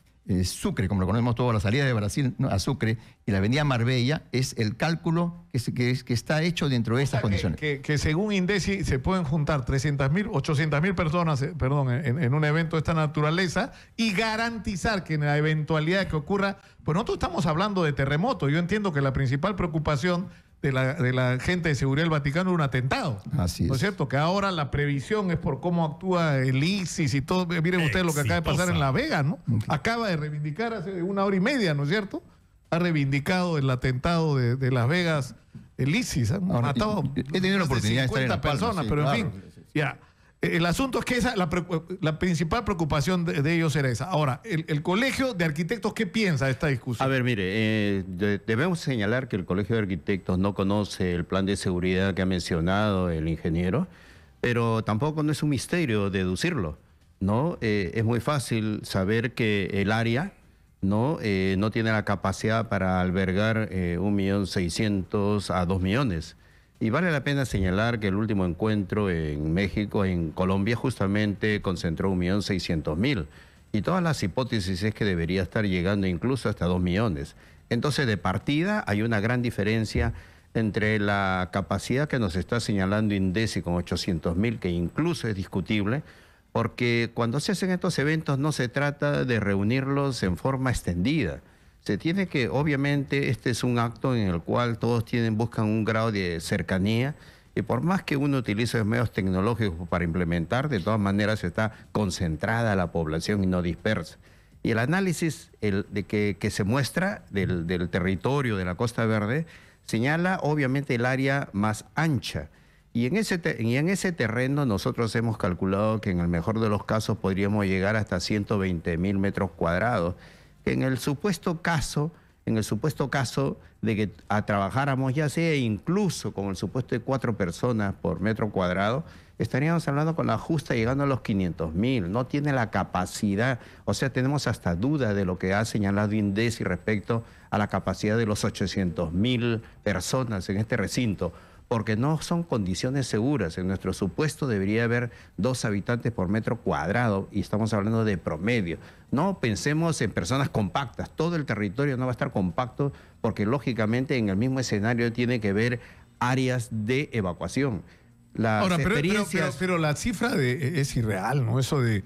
[SPEAKER 6] Sucre, como lo conocemos todos, la salida de Brasil, ¿no?, a Sucre, y la avenida Marbella, es el cálculo que está hecho dentro de estas condiciones.
[SPEAKER 1] Que según INDECI se pueden juntar 800.000 personas en un evento de esta naturaleza y garantizar que en la eventualidad de que ocurra, pues nosotros estamos hablando de terremoto. Yo entiendo que la principal preocupación de la gente de seguridad del Vaticano es un atentado.
[SPEAKER 6] Así es.
[SPEAKER 1] ¿No es cierto? Que ahora la previsión es por cómo actúa el ISIS y todo. Miren ustedes lo que acaba de pasar en La Vega, ¿no? Acaba de reivindicar hace 1 hora y media, ¿no es cierto? Ha reivindicado el atentado de Las Vegas, el ISIS. Han matado
[SPEAKER 6] he tenido la oportunidad de estar en Las Palmas,
[SPEAKER 1] personas,
[SPEAKER 6] sí,
[SPEAKER 1] pero en
[SPEAKER 6] claro,
[SPEAKER 1] fin. Ya. El asunto es que la principal preocupación de ellos era esa. Ahora, el Colegio de Arquitectos, ¿qué piensa de esta discusión?
[SPEAKER 7] A ver, mire, debemos señalar que el Colegio de Arquitectos no conoce el plan de seguridad que ha mencionado el ingeniero, pero tampoco no es un misterio deducirlo. ¿no? Es muy fácil saber que el área no tiene la capacidad para albergar 1.600.000 a 2 millones. Y vale la pena señalar que el último encuentro en México, en Colombia, justamente concentró 1.600.000. Y todas las hipótesis es que debería estar llegando incluso hasta 2 millones. Entonces, de partida hay una gran diferencia entre la capacidad que nos está señalando INDECI con 800.000, que incluso es discutible, porque cuando se hacen estos eventos no se trata de reunirlos en forma extendida. Se tiene que, obviamente, este es un acto en el cual todos buscan un grado de cercanía, y por más que uno utilice los medios tecnológicos para implementar, de todas maneras está concentrada la población y no dispersa. Y el análisis que se muestra del territorio de la Costa Verde señala obviamente el área más ancha. Y en ese terreno nosotros hemos calculado que en el mejor de los casos podríamos llegar hasta 120.000 metros cuadrados. En el supuesto caso de que trabajáramos ya sea incluso con el supuesto de 4 personas por metro cuadrado, estaríamos hablando con la justa llegando a los 500.000. No tiene la capacidad, o sea, tenemos hasta duda de lo que ha señalado INDECI respecto a la capacidad de los 800.000 personas en este recinto, porque no son condiciones seguras. En nuestro supuesto debería haber 2 habitantes por metro cuadrado y estamos hablando de promedio. No pensemos en personas compactas, todo el territorio no va a estar compacto porque lógicamente en el mismo escenario tiene que haber áreas de evacuación.
[SPEAKER 1] Ahora, pero la cifra es irreal, ¿no? Eso de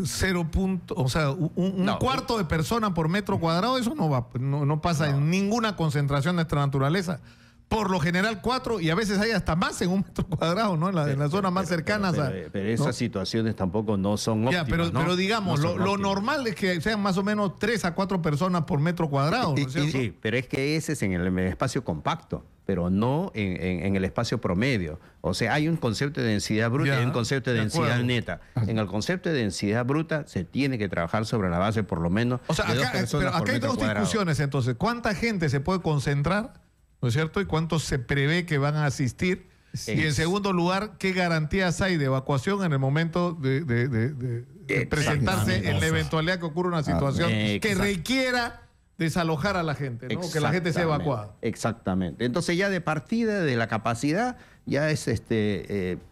[SPEAKER 1] 0 punto, o sea, un cuarto de persona por metro cuadrado, eso no pasa en ninguna concentración de nuestra naturaleza. Por lo general 4 y a veces hay hasta más en un metro cuadrado, ¿no? En las zonas más cercanas.
[SPEAKER 7] Pero esas situaciones tampoco no son óptimas.
[SPEAKER 1] Pero digamos, lo normal es que sean más o menos 3 a 4 personas por metro cuadrado, ¿no es cierto?
[SPEAKER 7] Sí, pero es que ese es en el espacio compacto, pero no en el espacio promedio. O sea, hay un concepto de densidad bruta y hay un concepto de densidad neta. En el concepto de densidad bruta se tiene que trabajar sobre la base por lo menos de 2 personas
[SPEAKER 1] pero acá hay 2 discusiones, entonces. ¿Cuánta gente se puede concentrar? ¿No es cierto? ¿Y cuántos se prevé que van a asistir? Sí. Y en segundo lugar, ¿qué garantías hay de evacuación en el momento de presentarse en la eventualidad que ocurra una situación que requiera desalojar a la gente, ¿no? Que la gente sea evacuada.
[SPEAKER 7] Exactamente. Entonces ya de partida de la capacidad ya es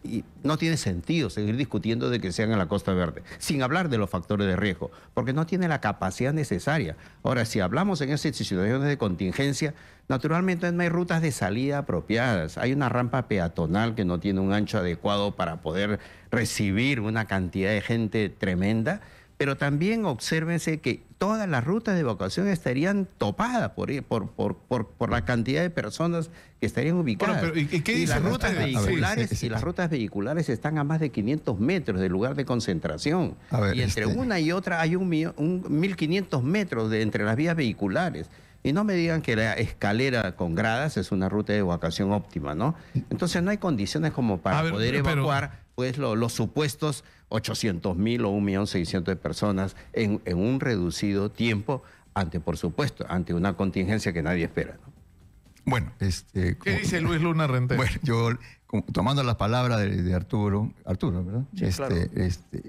[SPEAKER 7] y no tiene sentido seguir discutiendo de que sean en la Costa Verde, sin hablar de los factores de riesgo, porque no tiene la capacidad necesaria. Ahora, si hablamos en esas situaciones de contingencia, naturalmente no hay rutas de salida apropiadas. Hay una rampa peatonal que no tiene un ancho adecuado para poder recibir una cantidad de gente tremenda. Pero también obsérvense que todas las rutas de evacuación estarían topadas por la cantidad de personas que estarían ubicadas.
[SPEAKER 1] Bueno, pero ¿y qué dice
[SPEAKER 7] las rutas vehiculares? Y las rutas vehiculares están a más de 500 metros del lugar de concentración. Y entre una y otra hay 1.500 metros entre las vías vehiculares. Y no me digan que la escalera con gradas es una ruta de evacuación óptima, ¿no? Entonces no hay condiciones como para poder evacuar pues los supuestos 800.000 o 1.600.000 de personas en un reducido tiempo por supuesto, ante una contingencia que nadie espera, ¿no?
[SPEAKER 6] Bueno,
[SPEAKER 1] ¿qué dice Luis Luna Rentería?
[SPEAKER 6] Bueno, yo tomando las palabras de Arturo, ¿verdad?
[SPEAKER 7] Sí, claro.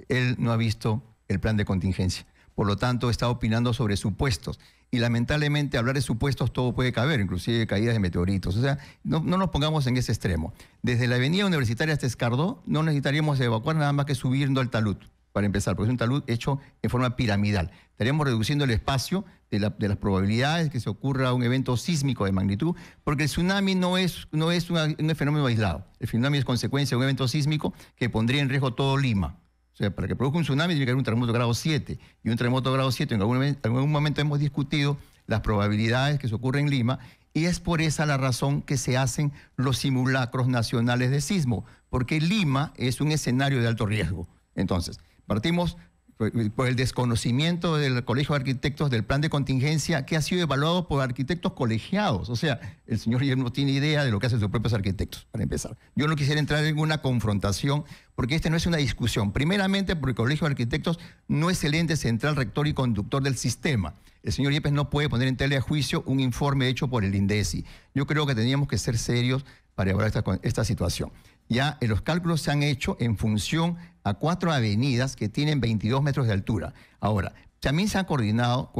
[SPEAKER 6] Él no ha visto el plan de contingencia. Por lo tanto, está opinando sobre supuestos. Y lamentablemente, hablar de supuestos todo puede caber, inclusive caídas de meteoritos. O sea, no nos pongamos en ese extremo. Desde la avenida Universitaria hasta Escardó, no necesitaríamos evacuar nada más que subiendo al talud, para empezar, porque es un talud hecho en forma piramidal. Estaríamos reduciendo el espacio de las probabilidades que se ocurra un evento sísmico de magnitud, porque el tsunami no es un fenómeno aislado. El tsunami es consecuencia de un evento sísmico que pondría en riesgo todo Lima. O sea, para que produzca un tsunami tiene que haber un terremoto de grado 7. Y un terremoto de grado 7, en algún momento hemos discutido las probabilidades que se ocurren en Lima, y es por esa la razón que se hacen los simulacros nacionales de sismo, porque Lima es un escenario de alto riesgo. Entonces, partimos por el desconocimiento del Colegio de Arquitectos del plan de contingencia, que ha sido evaluado por arquitectos colegiados. O sea, el señor ya no tiene idea de lo que hacen sus propios arquitectos, para empezar. Yo no quisiera entrar en una confrontación, porque no es una discusión. Primeramente, porque el Colegio de Arquitectos no es el ente central, rector y conductor del sistema. El señor Yepes no puede poner en tela de juicio un informe hecho por el INDECI. Yo creo que teníamos que ser serios para evaluar esta situación. Ya los cálculos se han hecho en función a 4 avenidas que tienen 22 metros de altura. Ahora, también se han coordinado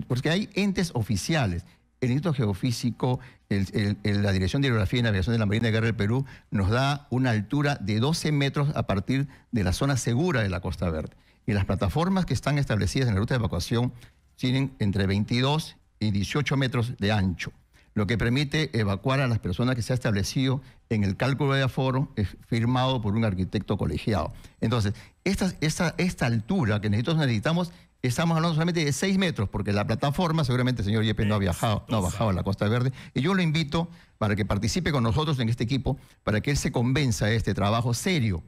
[SPEAKER 6] porque hay entes oficiales. El Instituto Geofísico, la Dirección de Hidrografía y Navegación de la Marina de Guerra del Perú nos da una altura de 12 metros a partir de la zona segura de la Costa Verde. Y las plataformas que están establecidas en la ruta de evacuación tienen entre 22 y 18 metros de ancho, lo que permite evacuar a las personas que se ha establecido en el cálculo de aforo firmado por un arquitecto colegiado. Entonces, esta altura que necesitamos, estamos hablando solamente de 6 metros, porque la plataforma, seguramente el señor Yepes no ha bajado a la Costa Verde, y yo lo invito para que participe con nosotros en este equipo, para que él se convenza de este trabajo serio.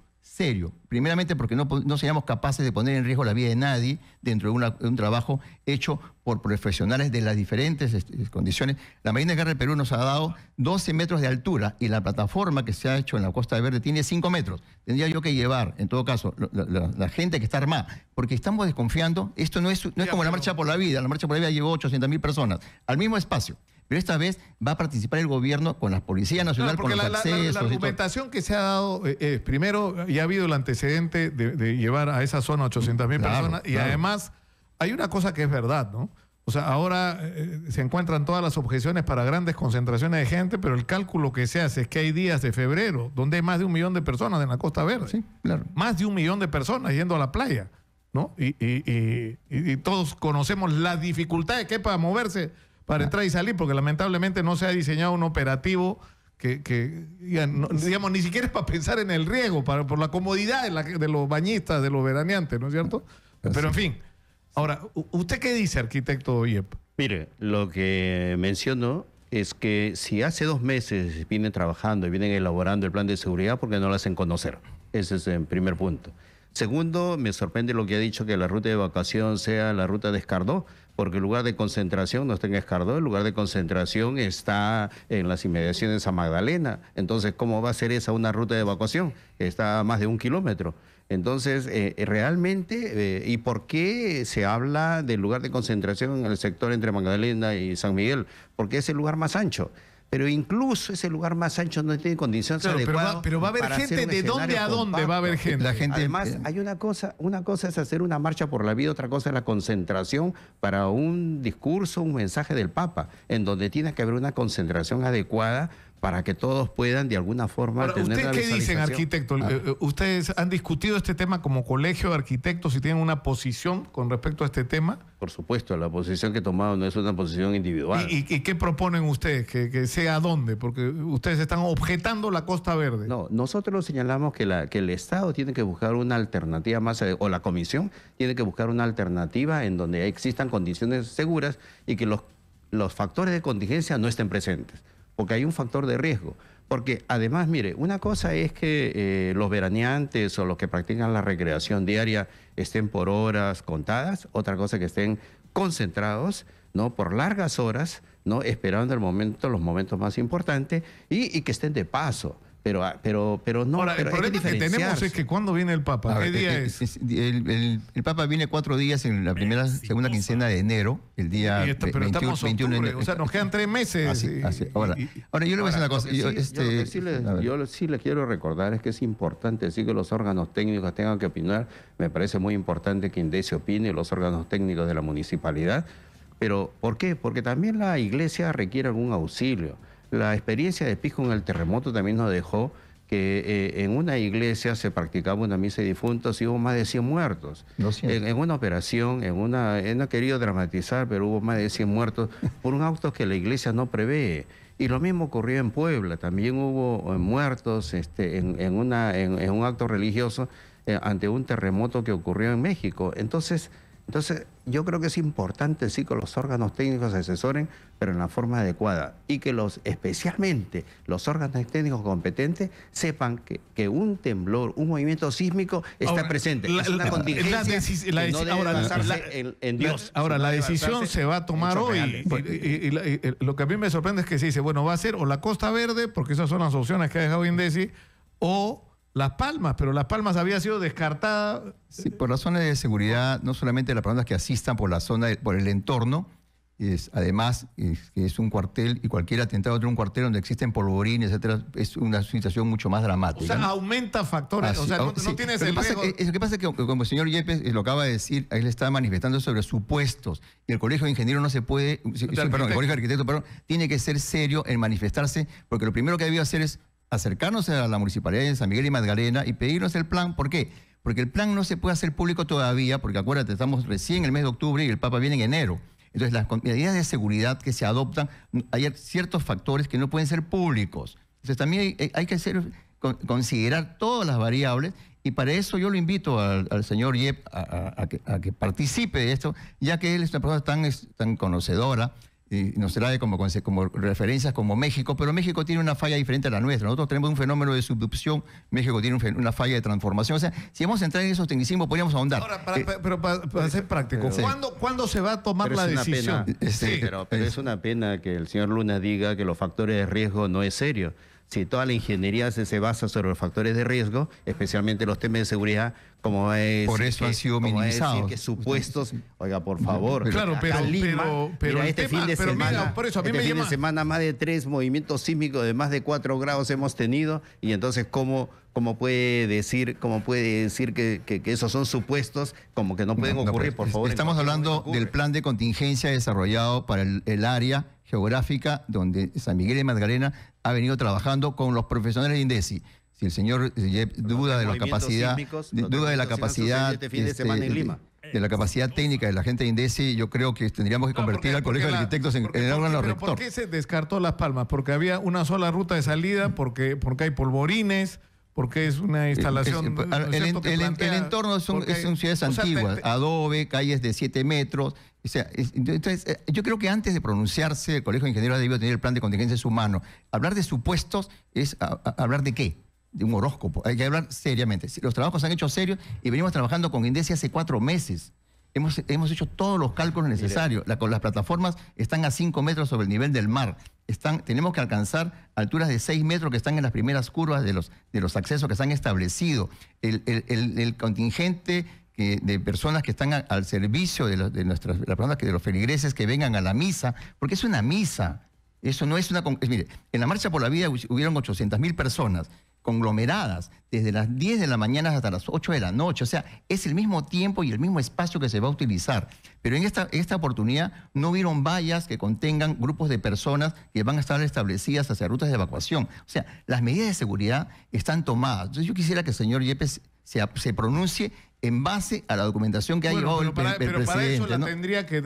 [SPEAKER 6] Primeramente porque no seamos capaces de poner en riesgo la vida de nadie dentro de un trabajo hecho por profesionales de las diferentes condiciones. La Marina de Guerra del Perú nos ha dado 12 metros de altura y la plataforma que se ha hecho en la Costa Verde tiene 5 metros. Tendría yo que llevar, en todo caso, la gente que está armada, porque estamos desconfiando. Esto no es como la Marcha por la Vida. La Marcha por la Vida llevó 800.000 personas al mismo espacio. Pero esta vez va a participar el gobierno con la Policía Nacional, con los accesos.
[SPEAKER 1] La argumentación que se ha dado, primero, ya ha habido el antecedente de llevar a esa zona 800.000 personas, y además hay una cosa que es verdad, ¿no? O sea, ahora se encuentran todas las objeciones para grandes concentraciones de gente, pero el cálculo que se hace es que hay días de febrero donde hay más de 1 millón de personas en la Costa Verde.
[SPEAKER 6] Sí, claro.
[SPEAKER 1] Más de 1 millón de personas yendo a la playa, ¿no? Y todos conocemos las dificultades que hay para moverse, para entrar y salir, porque lamentablemente no se ha diseñado un operativo que digamos, ni siquiera es para pensar en el riesgo, por la comodidad de los bañistas, de los veraneantes, ¿no es cierto? Pero en fin, ahora, ¿usted qué dice, arquitecto Yep?
[SPEAKER 7] Mire, lo que menciono es que si hace 2 meses vienen trabajando y vienen elaborando el plan de seguridad, ¿por qué no lo hacen conocer? Ese es el primer punto. Segundo, me sorprende lo que ha dicho, que la ruta de evacuación sea la ruta de Escardó, porque el lugar de concentración no está en Escardó, el lugar de concentración está en las inmediaciones de San Magdalena. Entonces, ¿cómo va a ser esa una ruta de evacuación? Está a más de 1 kilómetro. Entonces, realmente, ¿y por qué se habla del lugar de concentración en el sector entre Magdalena y San Miguel? Porque es el lugar más ancho. Pero incluso ese lugar más ancho no tiene condiciones adecuadas.
[SPEAKER 1] Pero va a haber gente, ¿de dónde a dónde va a haber gente?
[SPEAKER 7] Además, hay una cosa es hacer una marcha por la vida, otra cosa es la concentración para un discurso, un mensaje del Papa, en donde tiene que haber una concentración adecuada para que todos puedan de alguna forma tener la
[SPEAKER 1] ¿Usted qué dicen,
[SPEAKER 7] visualización.
[SPEAKER 1] arquitecto? ¿Ustedes han discutido este tema como colegio de arquitectos y tienen una posición con respecto a este tema?
[SPEAKER 7] Por supuesto, la posición que he tomado no es una posición individual.
[SPEAKER 1] ¿Y qué proponen ustedes? ¿Que sea dónde? Porque ustedes están objetando la Costa Verde.
[SPEAKER 7] No, nosotros señalamos que el Estado tiene que buscar una alternativa o la Comisión tiene que buscar una alternativa en donde existan condiciones seguras y que los factores de contingencia no estén presentes, porque hay un factor de riesgo. Porque además, mire, una cosa es que los veraneantes o los que practican la recreación diaria estén por horas contadas, otra cosa es que estén concentrados, ¿no?, por largas horas, ¿no?, esperando los momentos más importantes y que estén de paso. Pero no.
[SPEAKER 1] Ahora, el problema que tenemos es que ¿cuándo viene el Papa? ¿Qué día es?
[SPEAKER 6] El Papa viene 4 días en la segunda quincena de enero, el día
[SPEAKER 1] pero
[SPEAKER 6] 21,
[SPEAKER 1] estamos
[SPEAKER 6] 21
[SPEAKER 1] octubre, o sea, nos quedan 3 meses.
[SPEAKER 6] Así. Ahora, yo le voy a decir una cosa.
[SPEAKER 7] Yo sí le quiero recordar es que es importante decir que los órganos técnicos tengan que opinar. Me parece muy importante que INDECI opine, los órganos técnicos de la municipalidad. Pero, ¿por qué? Porque también la iglesia requiere algún auxilio. La experiencia de Pisco en el terremoto también nos dejó que en una iglesia se practicaba una misa de difuntos y hubo más de 100 muertos. En una operación, no he querido dramatizar, pero hubo más de 100 muertos por un acto que la iglesia no prevé. Y lo mismo ocurrió en Puebla, también hubo muertos en un acto religioso ante un terremoto que ocurrió en México. Entonces, yo creo que es importante sí que los órganos técnicos se asesoren, pero en la forma adecuada, y que especialmente los órganos técnicos competentes sepan que un temblor, un movimiento sísmico está presente. Es una contingencia que no debe basarse en Dios.
[SPEAKER 1] Ahora, la decisión se va a tomar hoy. Y lo que a mí me sorprende es que se dice, bueno, va a ser o la Costa Verde, porque esas son las opciones que ha dejado INDECI, o Las Palmas, pero Las Palmas había sido descartada.
[SPEAKER 6] Sí, por razones de seguridad, no solamente las personas que asistan por la zona, por el entorno, Además, es un cuartel y cualquier atentado contra un cuartel donde existen polvorines, etcétera, es una situación mucho más dramática.
[SPEAKER 1] O sea,
[SPEAKER 6] ¿no?
[SPEAKER 1] aumenta factores, o sea, no tienes el riesgo.
[SPEAKER 6] Lo que pasa es que, como el señor Yepes lo acaba de decir, él está manifestando sobre supuestos, y el Colegio de Ingenieros no se puede, el Colegio de Arquitectos, tiene que ser serio en manifestarse, porque lo primero que debió hacer es acercarnos a la Municipalidad de San Miguel y Magdalena y pedirnos el plan. ¿Por qué? Porque el plan no se puede hacer público todavía, porque acuérdate, estamos recién en el mes de octubre y el Papa viene en enero. Entonces, las medidas de seguridad que se adoptan, hay ciertos factores que no pueden ser públicos. Entonces, también hay que considerar todas las variables, y para eso yo lo invito al señor Yep a que participe de esto, ya que él es una persona tan conocedora, y nos trae como referencias como México, pero México tiene una falla diferente a la nuestra. Nosotros tenemos un fenómeno de subducción, México tiene una falla de transformación. O sea, si vamos a entrar en esos tecnicismos, podríamos ahondar.
[SPEAKER 1] Ahora, para ser práctico, ¿cuándo se va a tomar la decisión?
[SPEAKER 7] Pero es una pena que el señor Luna diga que los factores de riesgo no es serio. Si toda la ingeniería se basa sobre los factores de riesgo, especialmente los temas de seguridad, como es...
[SPEAKER 6] Por eso han sido minimizados.
[SPEAKER 7] Que supuestos... Oiga, por favor.
[SPEAKER 1] Claro, pero
[SPEAKER 7] mira, este fin de semana,
[SPEAKER 1] mira, por eso a mí me llama...
[SPEAKER 7] semana más de 3 movimientos sísmicos de más de 4 grados hemos tenido, y entonces ¿cómo puede decir que esos son supuestos, como que no pueden ocurrir, por favor?
[SPEAKER 6] Estamos hablando del plan de contingencia desarrollado para el área geográfica donde San Miguel y Magdalena ha venido trabajando con los profesionales de INDECI. Si el señor duda de la capacidad, de la capacidad técnica de la gente de INDECI, yo creo que tendríamos que convertir al Colegio de Arquitectos en el órgano rector.
[SPEAKER 1] ¿Por qué se descartó Las Palmas? Porque había una sola ruta de salida, porque hay polvorines, porque es una instalación...
[SPEAKER 6] El entorno son ciudades antiguas, adobe, calles de 7 metros. O sea, entonces, yo creo que antes de pronunciarse, el Colegio de Ingenieros debió tener el plan de contingencia humano. Hablar de supuestos es hablar de qué, de un horóscopo. Hay que hablar seriamente. Los trabajos se han hecho serios y venimos trabajando con INDECI hace 4 meses. Hemos hecho todos los cálculos necesarios. Las plataformas están a 5 metros sobre el nivel del mar. Tenemos que alcanzar alturas de 6 metros que están en las primeras curvas de los accesos que se han establecido. El contingente de personas que están al servicio de las personas, de los feligreses que vengan a la misa, porque es una misa. Eso no es una... Mire, en la Marcha por la Vida hubieron 800.000 personas conglomeradas desde las 10 de la mañana hasta las 8 de la noche. O sea, es el mismo tiempo y el mismo espacio que se va a utilizar. Pero en esta oportunidad no hubieron vallas que contengan grupos de personas que van a estar establecidas hacia rutas de evacuación. O sea, las medidas de seguridad están tomadas. Entonces yo quisiera que el señor Yepes se pronuncie en base a la documentación que ha llevado el presidente.
[SPEAKER 1] Pero para eso la tendría que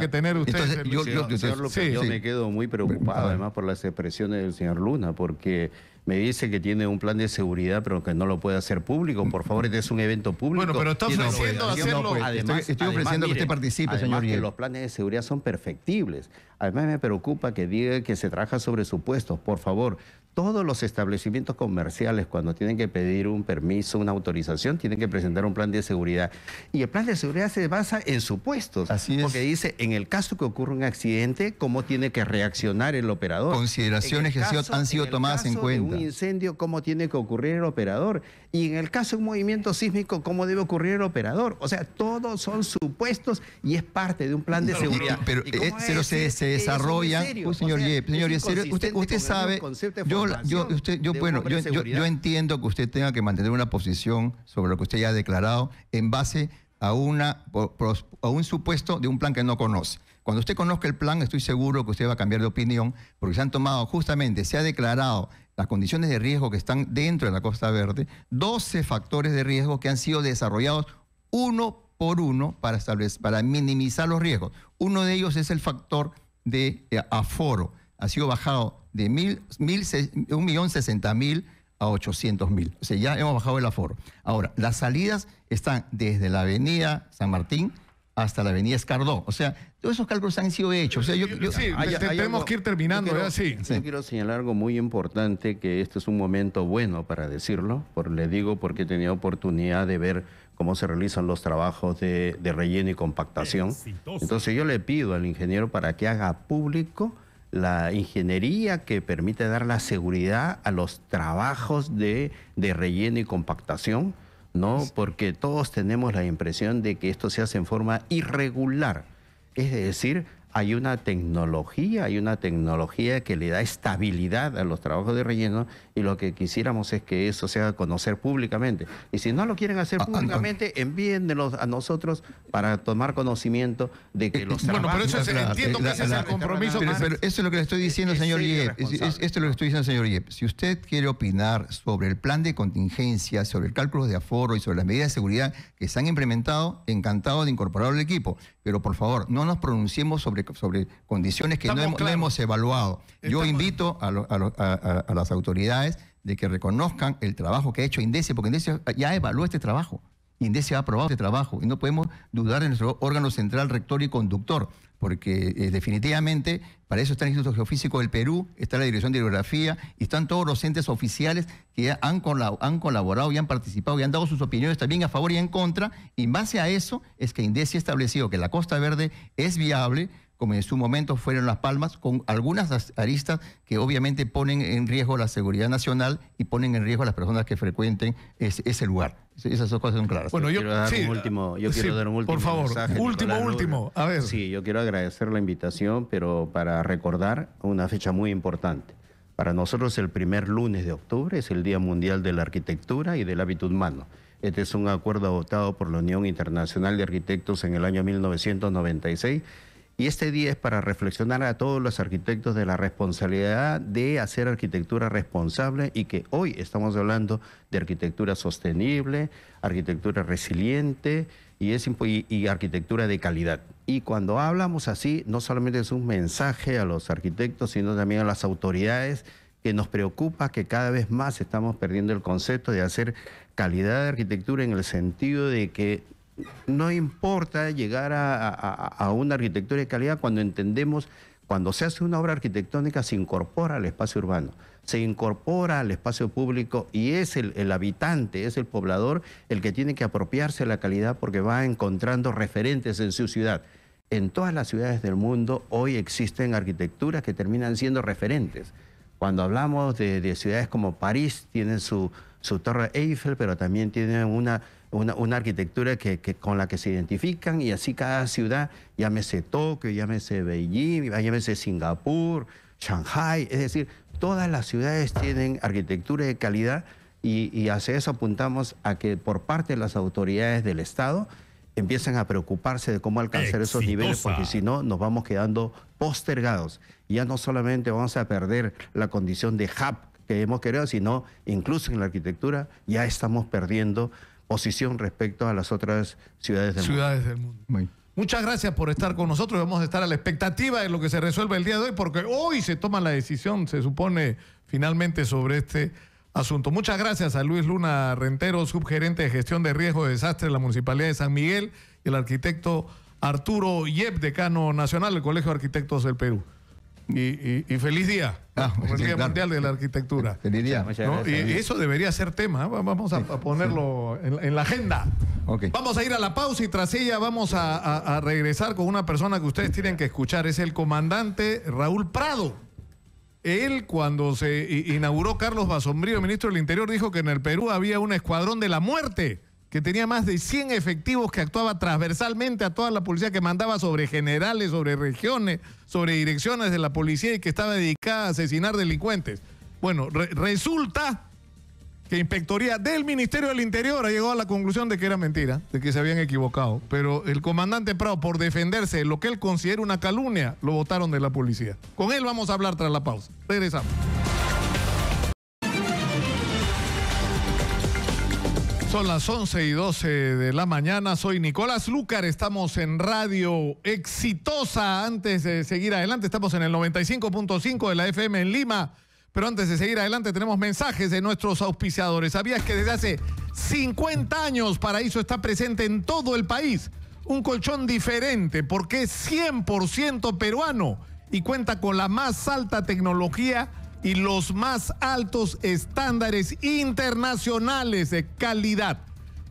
[SPEAKER 1] tener ustedes.
[SPEAKER 7] Entonces, yo me quedo muy preocupado además por las expresiones del señor Luna, porque me dice que tiene un plan de seguridad, pero que no lo puede hacer público. Por favor, este es un evento público.
[SPEAKER 1] Bueno, pero está ofreciendo hacerlo.
[SPEAKER 6] Estoy ofreciendo que usted participe, señor
[SPEAKER 7] Yepes. Los planes de seguridad son perfectibles. Además, me preocupa que diga que se trabaja sobre supuestos. Por favor, todos los establecimientos comerciales, cuando tienen que pedir un permiso, una autorización, tienen que presentar un plan de seguridad. Y el plan de seguridad se basa en supuestos.
[SPEAKER 6] Así es.
[SPEAKER 7] Porque dice, en el caso que ocurra un accidente, cómo tiene que reaccionar el operador.
[SPEAKER 6] Consideraciones que han sido tomadas en cuenta.
[SPEAKER 7] En un incendio, cómo tiene que ocurrir el operador. Y en el caso de un movimiento sísmico, cómo debe ocurrir el operador. O sea, todos son supuestos y es parte de un plan de seguridad.
[SPEAKER 6] Pero se desarrolla, señor Yepes, usted sabe, yo entiendo que usted tenga que mantener una posición sobre lo que usted ya ha declarado en base a un supuesto de un plan que no conoce. Cuando usted conozca el plan, estoy seguro que usted va a cambiar de opinión, porque se han tomado justamente, se ha declarado las condiciones de riesgo que están dentro de la Costa Verde, 12 factores de riesgo que han sido desarrollados uno por uno para minimizar los riesgos. Uno de ellos es el factor de aforo. Ha sido bajado de 1.060.000 a 800.000. O sea, ya hemos bajado el aforo. Ahora, las salidas están desde la avenida San Martín hasta la avenida Escardó. O sea, todos esos cálculos han sido hechos. O sea,
[SPEAKER 1] tenemos que ir terminando.
[SPEAKER 7] Yo quiero señalar algo muy importante, que este es un momento bueno para decirlo. Le digo porque he tenido oportunidad de ver cómo se realizan los trabajos de relleno y compactación. Entonces yo le pido al ingeniero para que haga público la ingeniería que permite dar la seguridad a los trabajos de relleno y compactación, ¿no? Porque todos tenemos la impresión de que esto se hace en forma irregular. Es decir, hay una tecnología que le da estabilidad a los trabajos de relleno, y lo que quisiéramos es que eso se haga conocer públicamente. Y si no lo quieren hacer públicamente, envíenlos a nosotros para tomar conocimiento de que los trabajos...
[SPEAKER 1] Bueno, pero eso entiendo que ese es el compromiso.
[SPEAKER 6] Pero eso es lo que le estoy diciendo, señor Yep. Esto es lo que estoy diciendo, señor Yep. Si usted quiere opinar sobre el plan de contingencia, sobre el cálculo de aforo y sobre las medidas de seguridad que se han implementado, encantado de incorporarlo al equipo. Pero por favor, no nos pronunciemos sobre condiciones que no hemos evaluado. Yo invito a las autoridades de que reconozcan el trabajo que ha hecho INDECE, porque INDECE ya evaluó este trabajo. INDECE ha aprobado este trabajo y no podemos dudar de nuestro órgano central, rector y conductor, porque definitivamente para eso está el Instituto Geofísico del Perú, está la Dirección de Hidrografía y están todos los entes oficiales que ya han colaborado y han participado y han dado sus opiniones también a favor y en contra, y en base a eso es que INDECE ha establecido que la Costa Verde es viable, como en su momento fueron Las Palmas, con algunas aristas que obviamente ponen en riesgo la seguridad nacional y ponen en riesgo a las personas que frecuenten ese lugar. Esas dos cosas son claras.
[SPEAKER 1] Bueno, yo
[SPEAKER 7] quiero dar un último
[SPEAKER 1] por favor,
[SPEAKER 7] mensaje,
[SPEAKER 1] último. A ver.
[SPEAKER 7] Sí, yo quiero agradecer la invitación, pero para recordar una fecha muy importante. Para nosotros el primer lunes de octubre es el Día Mundial de la Arquitectura y del Hábito Humano. Este es un acuerdo adoptado por la Unión Internacional de Arquitectos en el año 1996. Y este día es para reflexionar a todos los arquitectos de la responsabilidad de hacer arquitectura responsable, y que hoy estamos hablando de arquitectura sostenible, arquitectura resiliente y arquitectura de calidad. Y cuando hablamos así, no solamente es un mensaje a los arquitectos, sino también a las autoridades, que nos preocupa que cada vez más estamos perdiendo el concepto de hacer calidad de arquitectura, en el sentido de que no importa llegar a una arquitectura de calidad cuando entendemos, cuando se hace una obra arquitectónica se incorpora al espacio urbano, se incorpora al espacio público, y es el habitante, es el poblador el que tiene que apropiarse de la calidad, porque va encontrando referentes en su ciudad. En todas las ciudades del mundo hoy existen arquitecturas que terminan siendo referentes. Cuando hablamos de ciudades como París, tienen su Torre Eiffel, pero también tienen una arquitectura con la que se identifican, y así cada ciudad, llámese Tokio, llámese Beijing, llámese Singapur, Shanghai, es decir, todas las ciudades tienen arquitectura de calidad, y hacia eso apuntamos a que por parte de las autoridades del Estado empiezan a preocuparse de cómo alcanzar esos niveles, porque si no nos vamos quedando postergados. Ya no solamente vamos a perder la condición de hub que hemos querido, sino incluso en la arquitectura ya estamos perdiendo posición respecto a las otras ciudades del mundo.
[SPEAKER 1] Muchas gracias por estar con nosotros. Vamos a estar a la expectativa de lo que se resuelva el día de hoy, porque hoy se toma la decisión, se supone, finalmente sobre este asunto. Muchas gracias a Luis Luna Rentero, subgerente de gestión de riesgo de desastre de la Municipalidad de San Miguel, y el arquitecto Arturo Yep, decano nacional del Colegio de Arquitectos del Perú. Y feliz día, el Día Mundial de la Arquitectura.
[SPEAKER 6] Feliz día.
[SPEAKER 1] ¿No? Y eso debería ser tema, vamos a ponerlo en la agenda.
[SPEAKER 6] Okay.
[SPEAKER 1] Vamos a ir a la pausa, y tras ella vamos a regresar con una persona que ustedes tienen que escuchar. Es el comandante Raúl Prado. Él, cuando se inauguró Carlos Basombrío, ministro del Interior, dijo que en el Perú había un escuadrón de la muerte que tenía más de 100 efectivos, que actuaba transversalmente a toda la policía, que mandaba sobre generales, sobre regiones, sobre direcciones de la policía, y que estaba dedicada a asesinar delincuentes. Bueno, resulta que Inspectoría del Ministerio del Interior ha llegado a la conclusión de que era mentira, de que se habían equivocado. Pero el comandante Prado, por defenderse de lo que él considera una calumnia, lo botaron de la policía. Con él vamos a hablar tras la pausa. Regresamos. Son las 11:12 de la mañana. Soy Nicolás Lucar. Estamos en Radio Exitosa. Antes de seguir adelante, estamos en el 95.5 de la FM en Lima. Pero antes de seguir adelante, tenemos mensajes de nuestros auspiciadores. ¿Sabías que desde hace 50 años Paraíso está presente en todo el país? Un colchón diferente, porque es 100% peruano y cuenta con la más alta tecnología y los más altos estándares internacionales de calidad,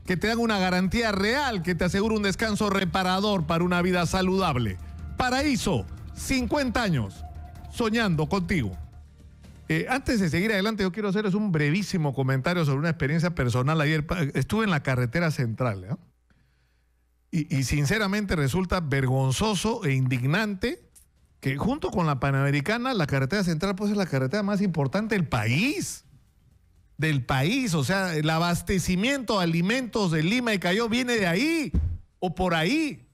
[SPEAKER 1] que te dan una garantía real, que te asegura un descanso reparador para una vida saludable. Paraíso, 50 años, soñando contigo. Antes de seguir adelante, yo quiero hacerles un brevísimo comentario sobre una experiencia personal. Ayer estuve en la carretera central, y sinceramente resulta vergonzoso e indignante que junto con la Panamericana, la carretera central pues es la carretera más importante del país. O sea, el abastecimiento de alimentos de Lima y Callao viene de ahí o por ahí,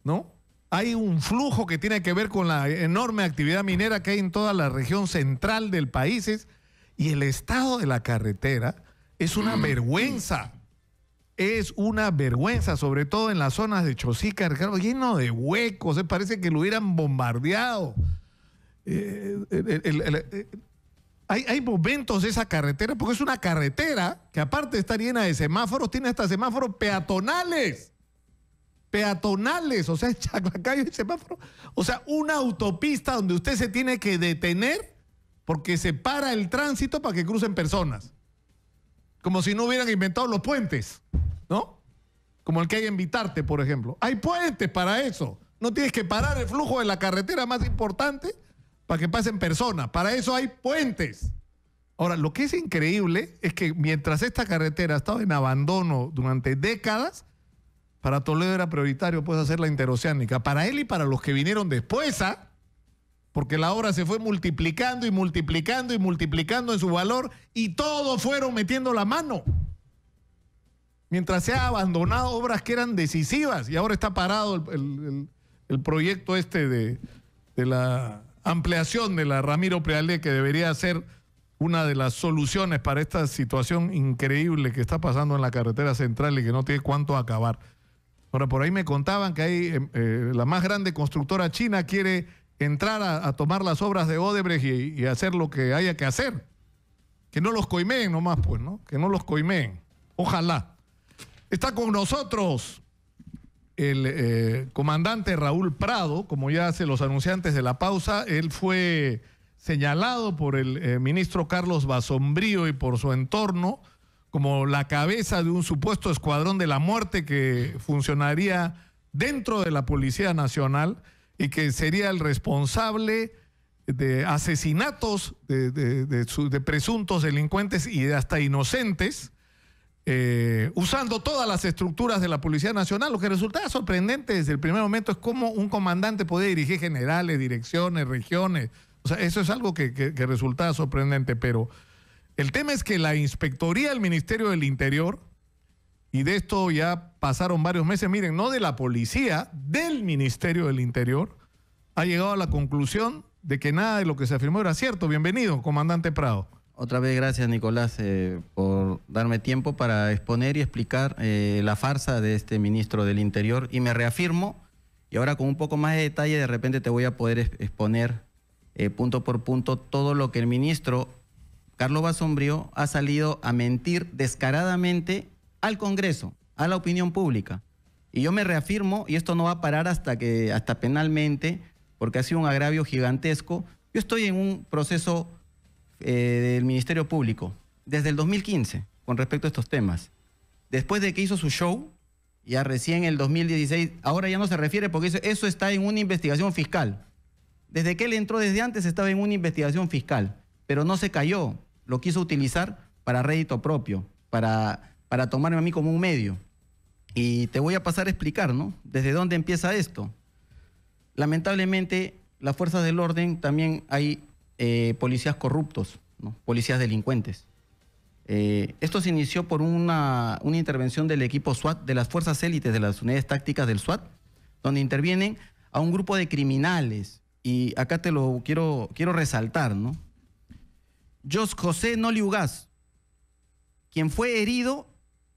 [SPEAKER 1] ¿no? Hay un flujo que tiene que ver con la enorme actividad minera que hay en toda la región central del país y el estado de la carretera es una vergüenza. Es una vergüenza, sobre todo en las zonas de Chosica, Ricardo, lleno de huecos, parece que lo hubieran bombardeado. Hay momentos de esa carretera, porque es una carretera que aparte de estar llena de semáforos, tiene hasta semáforos peatonales. O sea, Chaclacayo y semáforo. O sea, una autopista donde usted se tiene que detener porque se para el tránsito para que crucen personas. Como si no hubieran inventado los puentes, ¿no? Como el que hay en Vitarte, por ejemplo. Hay puentes para eso. No tienes que parar el flujo de la carretera más importante para que pasen personas. Para eso hay puentes. Ahora, lo que es increíble es que mientras esta carretera ha estado en abandono durante décadas, para Toledo era prioritario pues hacer la interoceánica. Para él y para los que vinieron después, porque la obra se fue multiplicando y multiplicando y multiplicando en su valor y todos fueron metiendo la mano. Mientras se ha abandonado obras que eran decisivas y ahora está parado el proyecto de la ampliación de la Ramiro Prealé, que debería ser una de las soluciones para esta situación increíble que está pasando en la carretera central y que no tiene cuánto acabar. Ahora, por ahí me contaban que hay la más grande constructora china quiere entrar a tomar las obras de Odebrecht y hacer lo que haya que hacer. Que no los coimeen nomás, pues, ¿no? Que no los coimeen. Ojalá. Está con nosotros el comandante Raúl Prado, como ya se los anuncié antes de la pausa. Él fue señalado por el ministro Carlos Basombrío y por su entorno como la cabeza de un supuesto escuadrón de la muerte que funcionaría dentro de la Policía Nacional y que sería el responsable de asesinatos de presuntos delincuentes y de hasta inocentes, usando todas las estructuras de la Policía Nacional. Lo que resultaba sorprendente desde el primer momento es cómo un comandante podía dirigir generales, direcciones, regiones. O sea, eso es algo que resultaba sorprendente, pero el tema es que la Inspectoría del Ministerio del Interior, y de esto ya pasaron varios meses, miren, no de la policía, del Ministerio del Interior, ha llegado a la conclusión de que nada de lo que se afirmó era cierto. Bienvenido, comandante Prado.
[SPEAKER 8] Otra vez gracias, Nicolás, por darme tiempo para exponer y explicar la farsa de este ministro del Interior. Y me reafirmo, y ahora con un poco más de detalle, de repente te voy a poder exponer punto por punto todo lo que el ministro Carlos Basombrío ha salido a mentir descaradamente al Congreso, a la opinión pública. Y yo me reafirmo, y esto no va a parar hasta penalmente, porque ha sido un agravio gigantesco. Yo estoy en un proceso del Ministerio Público desde el 2015 con respecto a estos temas. Después de que hizo su show, ya recién en el 2016, ahora ya no se refiere porque eso está en una investigación fiscal. Desde que él entró, desde antes estaba en una investigación fiscal, pero no se cayó. Lo quiso utilizar para rédito propio, para tomarme a mí como un medio. Y te voy a pasar a explicar, ¿no? ¿Desde dónde empieza esto? Lamentablemente, las fuerzas del orden también hay policías corruptos, ¿no? Policías delincuentes. Esto se inició por una intervención del equipo SWAT, de las fuerzas élites de las unidades tácticas del SWAT, donde intervienen a un grupo de criminales. Y acá te lo quiero resaltar, ¿no? José Noli Ugaz, quien fue herido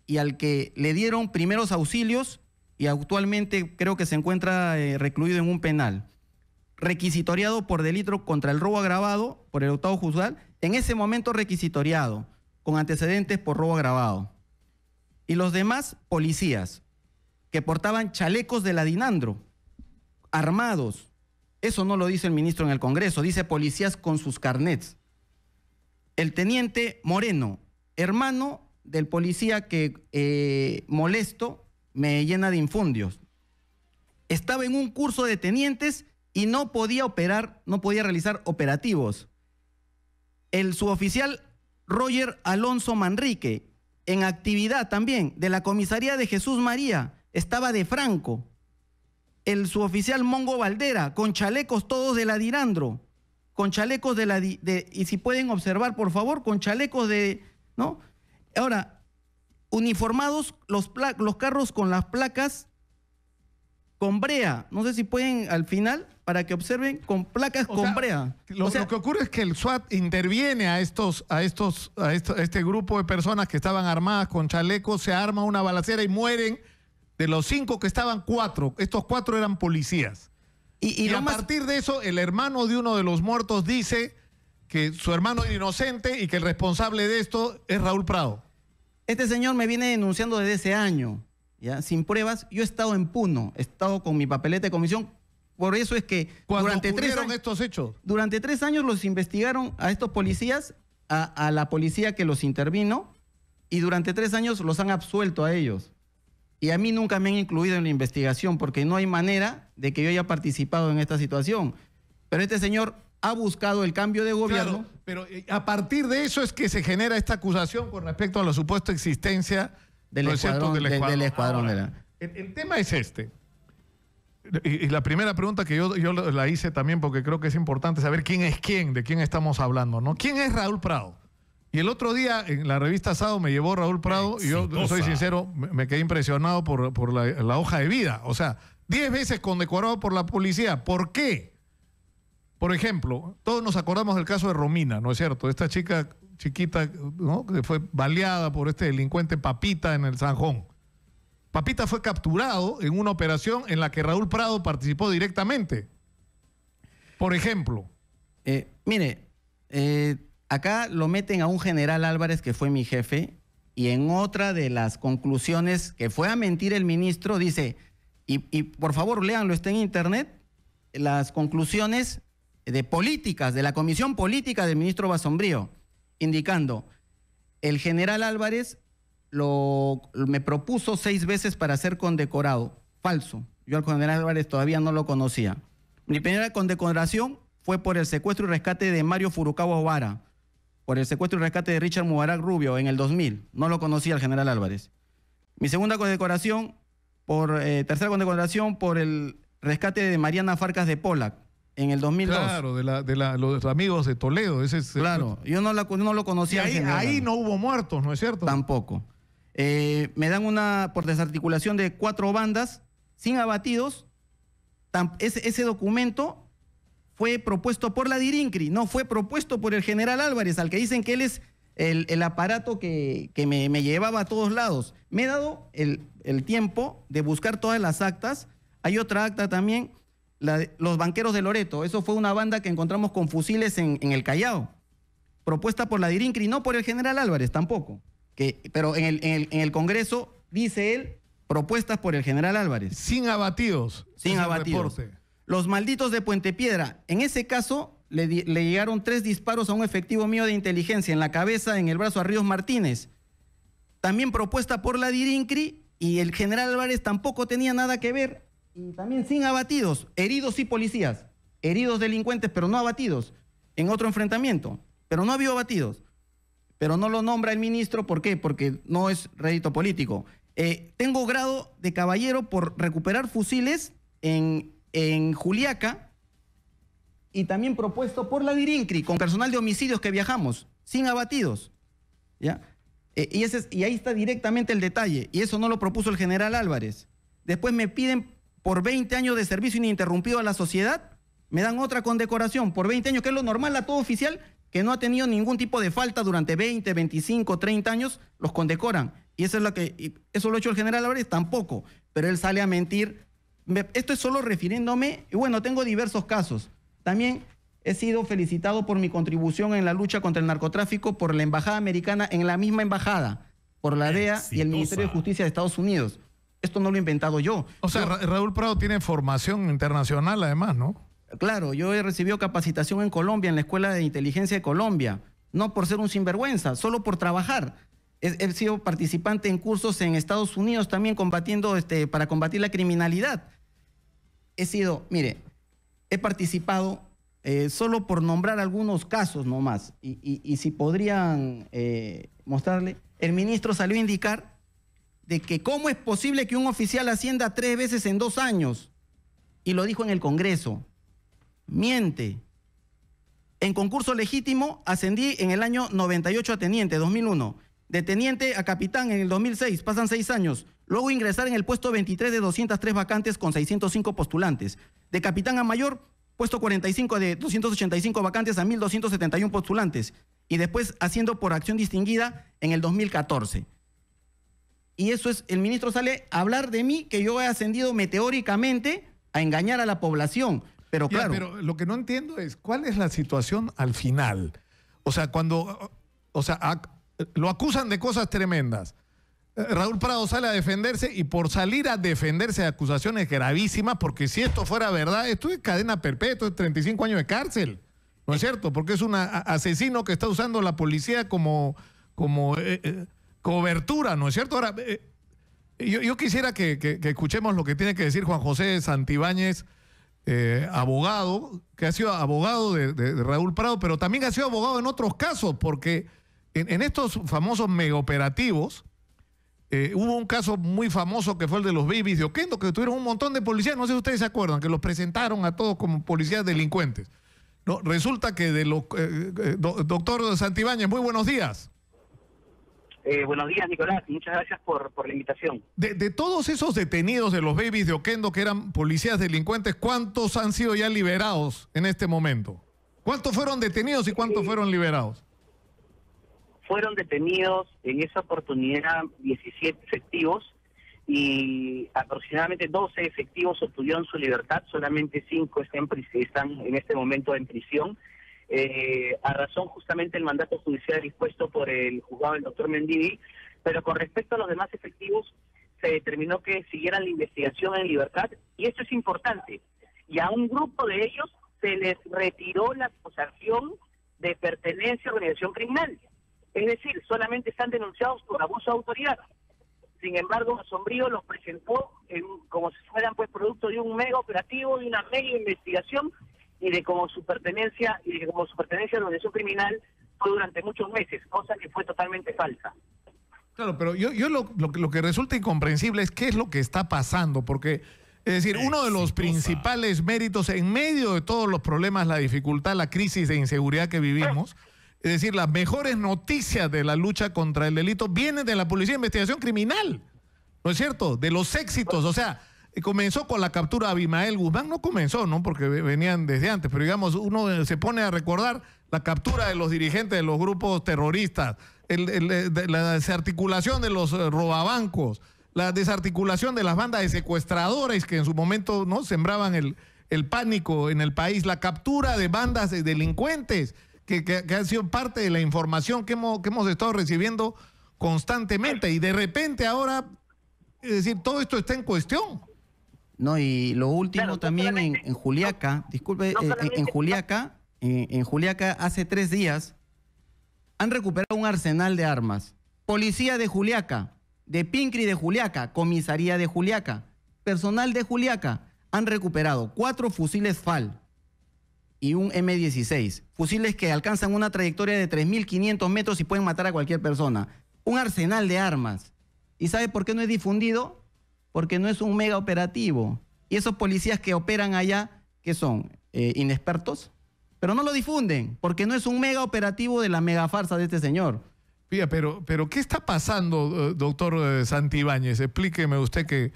[SPEAKER 8] y al que le dieron primeros auxilios y actualmente creo que se encuentra recluido en un penal, requisitoriado por delito contra el robo agravado por el octavo juzgado, en ese momento requisitoriado, con antecedentes por robo agravado. Y los demás policías que portaban chalecos de la Dinandro, armados. Eso no lo dice el ministro en el Congreso, dice policías con sus carnets. El teniente Moreno, hermano del policía que molesto, me llena de infundios. Estaba en un curso de tenientes y no podía operar, no podía realizar operativos. El suboficial Roger Alonso Manrique, en actividad también de la comisaría de Jesús María, estaba de franco. el suboficial Mongo Valdera, con chalecos todos de la Dirandro, con chalecos y si pueden observar, por favor, con chalecos ¿no? Ahora, uniformados los carros con las placas con brea. No sé si pueden al final, para que observen, con placas con brea.
[SPEAKER 1] Lo que ocurre es que el SWAT interviene a este grupo de personas que estaban armadas con chalecos, se arma una balacera y mueren. De los 5 que estaban, 4. Estos 4 eran policías. Y a partir de eso, el hermano de uno de los muertos dice que su hermano es inocente y que el responsable de esto es Raúl Prado.
[SPEAKER 8] Este señor me viene denunciando desde ese año, ¿ya? Sin pruebas. Yo he estado en Puno, he estado con mi papeleta de comisión. Por eso es que durante 3 años,
[SPEAKER 1] estos hechos,
[SPEAKER 8] durante 3 años los investigaron a estos policías, a la policía que los intervino, y durante 3 años los han absuelto a ellos. Y a mí nunca me han incluido en la investigación porque no hay manera de que yo haya participado en esta situación. Pero este señor ha buscado el cambio de gobierno.
[SPEAKER 1] Claro, pero a partir de eso es que se genera esta acusación con respecto a la supuesta existencia
[SPEAKER 8] del escuadrón.
[SPEAKER 1] El tema es este. Y la primera pregunta que yo la hice también porque creo que es importante saber quién es quién, de quién estamos hablando, ¿no? ¿Quién es Raúl Prado? Y el otro día en la revista Sado me llevó Raúl Prado y yo soy sincero, me quedé impresionado por la hoja de vida. O sea, 10 veces condecorado por la policía. ¿Por qué? Por ejemplo, todos nos acordamos del caso de Romina, ¿no es cierto? Esta chica chiquita, ¿no? Que fue baleada por este delincuente Papita en el Sanjón. Papita fue capturado en una operación en la que Raúl Prado participó directamente. Por ejemplo.
[SPEAKER 8] Acá lo meten a un general Álvarez que fue mi jefe y en otra de las conclusiones que fue a mentir el ministro dice, y por favor léanlo, está en internet, las conclusiones de políticas, de la comisión política del ministro Basombrío, indicando, el general Álvarez me propuso 6 veces para ser condecorado. Falso. Yo al general Álvarez todavía no lo conocía. Mi primera condecoración fue por el secuestro y rescate de Mario Furukawa Obara, por el secuestro y rescate de Richard Mubarak Rubio en el 2000. No lo conocía al general Álvarez. Mi segunda condecoración, tercera condecoración por el rescate de Mariana Farcas de Pollack en el 2002.
[SPEAKER 1] Claro, de los amigos de Toledo.
[SPEAKER 8] Claro, yo no lo conocía.
[SPEAKER 1] Y ahí no hubo muertos, ¿no es cierto?
[SPEAKER 8] Tampoco. Me dan una por desarticulación de 4 bandas sin abatidos. Ese documento fue propuesto por la Dirincri, no fue propuesto por el general Álvarez, al que dicen que él es el aparato que me llevaba a todos lados. Me he dado el tiempo de buscar todas las actas. Hay otra acta también, los banqueros de Loreto. Eso fue una banda que encontramos con fusiles en el Callao, propuesta por la Dirincri, no por el general Álvarez tampoco. Pero en el Congreso, dice él, propuestas por el general Álvarez.
[SPEAKER 1] Sin abatidos.
[SPEAKER 8] Sin abatidos. Los malditos de Puente Piedra. En ese caso, le llegaron 3 disparos a un efectivo mío de inteligencia en la cabeza, en el brazo a Ríos Martínez. También propuesta por la Dirincri, y el general Álvarez tampoco tenía nada que ver. Y también sin abatidos. Heridos sí policías. Heridos delincuentes, pero no abatidos. En otro enfrentamiento. Pero no había abatidos. Pero no lo nombra el ministro. ¿Por qué? Porque no es rédito político. Tengo grado de caballero por recuperar fusiles en Juliaca, y también propuesto por la Dirincri, con personal de homicidios que viajamos, sin abatidos. ¿Ya? Y ahí está directamente el detalle, y eso no lo propuso el general Álvarez. Después me piden por 20 años de servicio ininterrumpido a la sociedad, me dan otra condecoración por 20 años, que es lo normal a todo oficial que no ha tenido ningún tipo de falta durante 20, 25, 30 años, los condecoran. Y eso lo ha hecho el general Álvarez, tampoco. Pero él sale a mentir. Esto es solo refiriéndome, y bueno, tengo diversos casos. También he sido felicitado por mi contribución en la lucha contra el narcotráfico por la embajada americana, en la misma embajada, por la DEA y el Ministerio de Justicia de Estados Unidos. Esto no lo he inventado yo.
[SPEAKER 1] O sea, Raúl Prado tiene formación internacional además, ¿no?
[SPEAKER 8] Claro, yo he recibido capacitación en Colombia, en la Escuela de Inteligencia de Colombia, no por ser un sinvergüenza, solo por trabajar. He sido participante en cursos en Estados Unidos también combatiendo, para combatir la criminalidad. He participado solo por nombrar algunos casos nomás. Y si podrían mostrarle, el ministro salió a indicar de que cómo es posible que un oficial ascienda 3 veces en 2 años. y lo dijo en el Congreso. Miente. En concurso legítimo ascendí en el año 98 a teniente, 2001. De teniente a capitán en el 2006, pasan 6 años. Luego ingresar en el puesto 23 de 203 vacantes con 605 postulantes. De capitán a mayor, puesto 45 de 285 vacantes a 1.271 postulantes. Y después haciendo por acción distinguida en el 2014. Y eso es, el ministro sale a hablar de mí, que yo he ascendido meteóricamente a engañar a la población. Pero
[SPEAKER 1] ya,
[SPEAKER 8] claro.
[SPEAKER 1] pero lo que no entiendo es cuál es la situación al final. O sea, lo acusan de cosas tremendas. Raúl Prado sale a defenderse y por salir a defenderse de acusaciones gravísimas, porque si esto fuera verdad, esto es cadena perpetua, es 35 años de cárcel. ¿No es cierto? Porque es un asesino que está usando la policía como cobertura, ¿no es cierto? Ahora, yo quisiera que escuchemos lo que tiene que decir Juan José Santibáñez, abogado, que ha sido abogado de Raúl Prado, pero también ha sido abogado en otros casos, porque en estos famosos megaoperativos, hubo un caso muy famoso que fue el de los babies de Oquendo, que tuvieron un montón de policías, no sé si ustedes se acuerdan, que los presentaron a todos como policías delincuentes. No, resulta que doctor Santibáñez, muy buenos días.
[SPEAKER 9] Buenos días, Nicolás, muchas gracias por la invitación.
[SPEAKER 1] De todos esos detenidos de los babies de Oquendo que eran policías delincuentes, ¿cuántos han sido ya liberados en este momento? ¿Cuántos fueron detenidos y cuántos fueron liberados?
[SPEAKER 9] Fueron detenidos en esa oportunidad 17 efectivos y aproximadamente 12 efectivos obtuvieron su libertad, solamente 5 están en este momento en prisión, a razón justamente del mandato judicial dispuesto por el juzgado del doctor Mendivi, pero con respecto a los demás efectivos se determinó que siguieran la investigación en libertad, y esto es importante, y a un grupo de ellos se les retiró la acusación de pertenencia a organización criminal. Es decir, solamente están denunciados por abuso de autoridad. Sin embargo, Sombrío los presentó como si fueran pues producto de un mega operativo, de una mega investigación, y de como su pertenencia a la organización criminal fue durante muchos meses, cosa que fue totalmente falsa.
[SPEAKER 1] Claro, pero yo lo que resulta incomprensible es qué es lo que está pasando, porque, es decir, uno de los principales méritos en medio de todos los problemas, la dificultad, la crisis de inseguridad que vivimos, es decir, las mejores noticias de la lucha contra el delito vienen de la Policía de Investigación Criminal, ¿no es cierto? De los éxitos, o sea, comenzó con la captura de Abimael Guzmán, no comenzó, ¿no? Porque venían desde antes, pero digamos, uno se pone a recordar la captura de los dirigentes de los grupos terroristas, la desarticulación de los robabancos, la desarticulación de las bandas de secuestradores que en su momento no sembraban el pánico en el país, la captura de bandas de delincuentes que han sido parte de la información que hemos estado recibiendo constantemente, y de repente ahora, es decir, todo esto está en cuestión.
[SPEAKER 8] No, y lo último, claro, también en Juliaca, disculpe, en Juliaca hace 3 días han recuperado un arsenal de armas. Policía de Juliaca, de Pincri de Juliaca, comisaría de Juliaca, personal de Juliaca, han recuperado 4 fusiles FAL y un M16, fusiles que alcanzan una trayectoria de 3.500 metros y pueden matar a cualquier persona. Un arsenal de armas. ¿Y sabe por qué no es difundido? Porque no es un mega operativo. Y esos policías que operan allá, ¿qué son? Inexpertos. Pero no lo difunden, porque no es un mega operativo de la mega farsa de este señor.
[SPEAKER 1] Pía, pero ¿qué está pasando, doctor Santibáñez? Explíqueme usted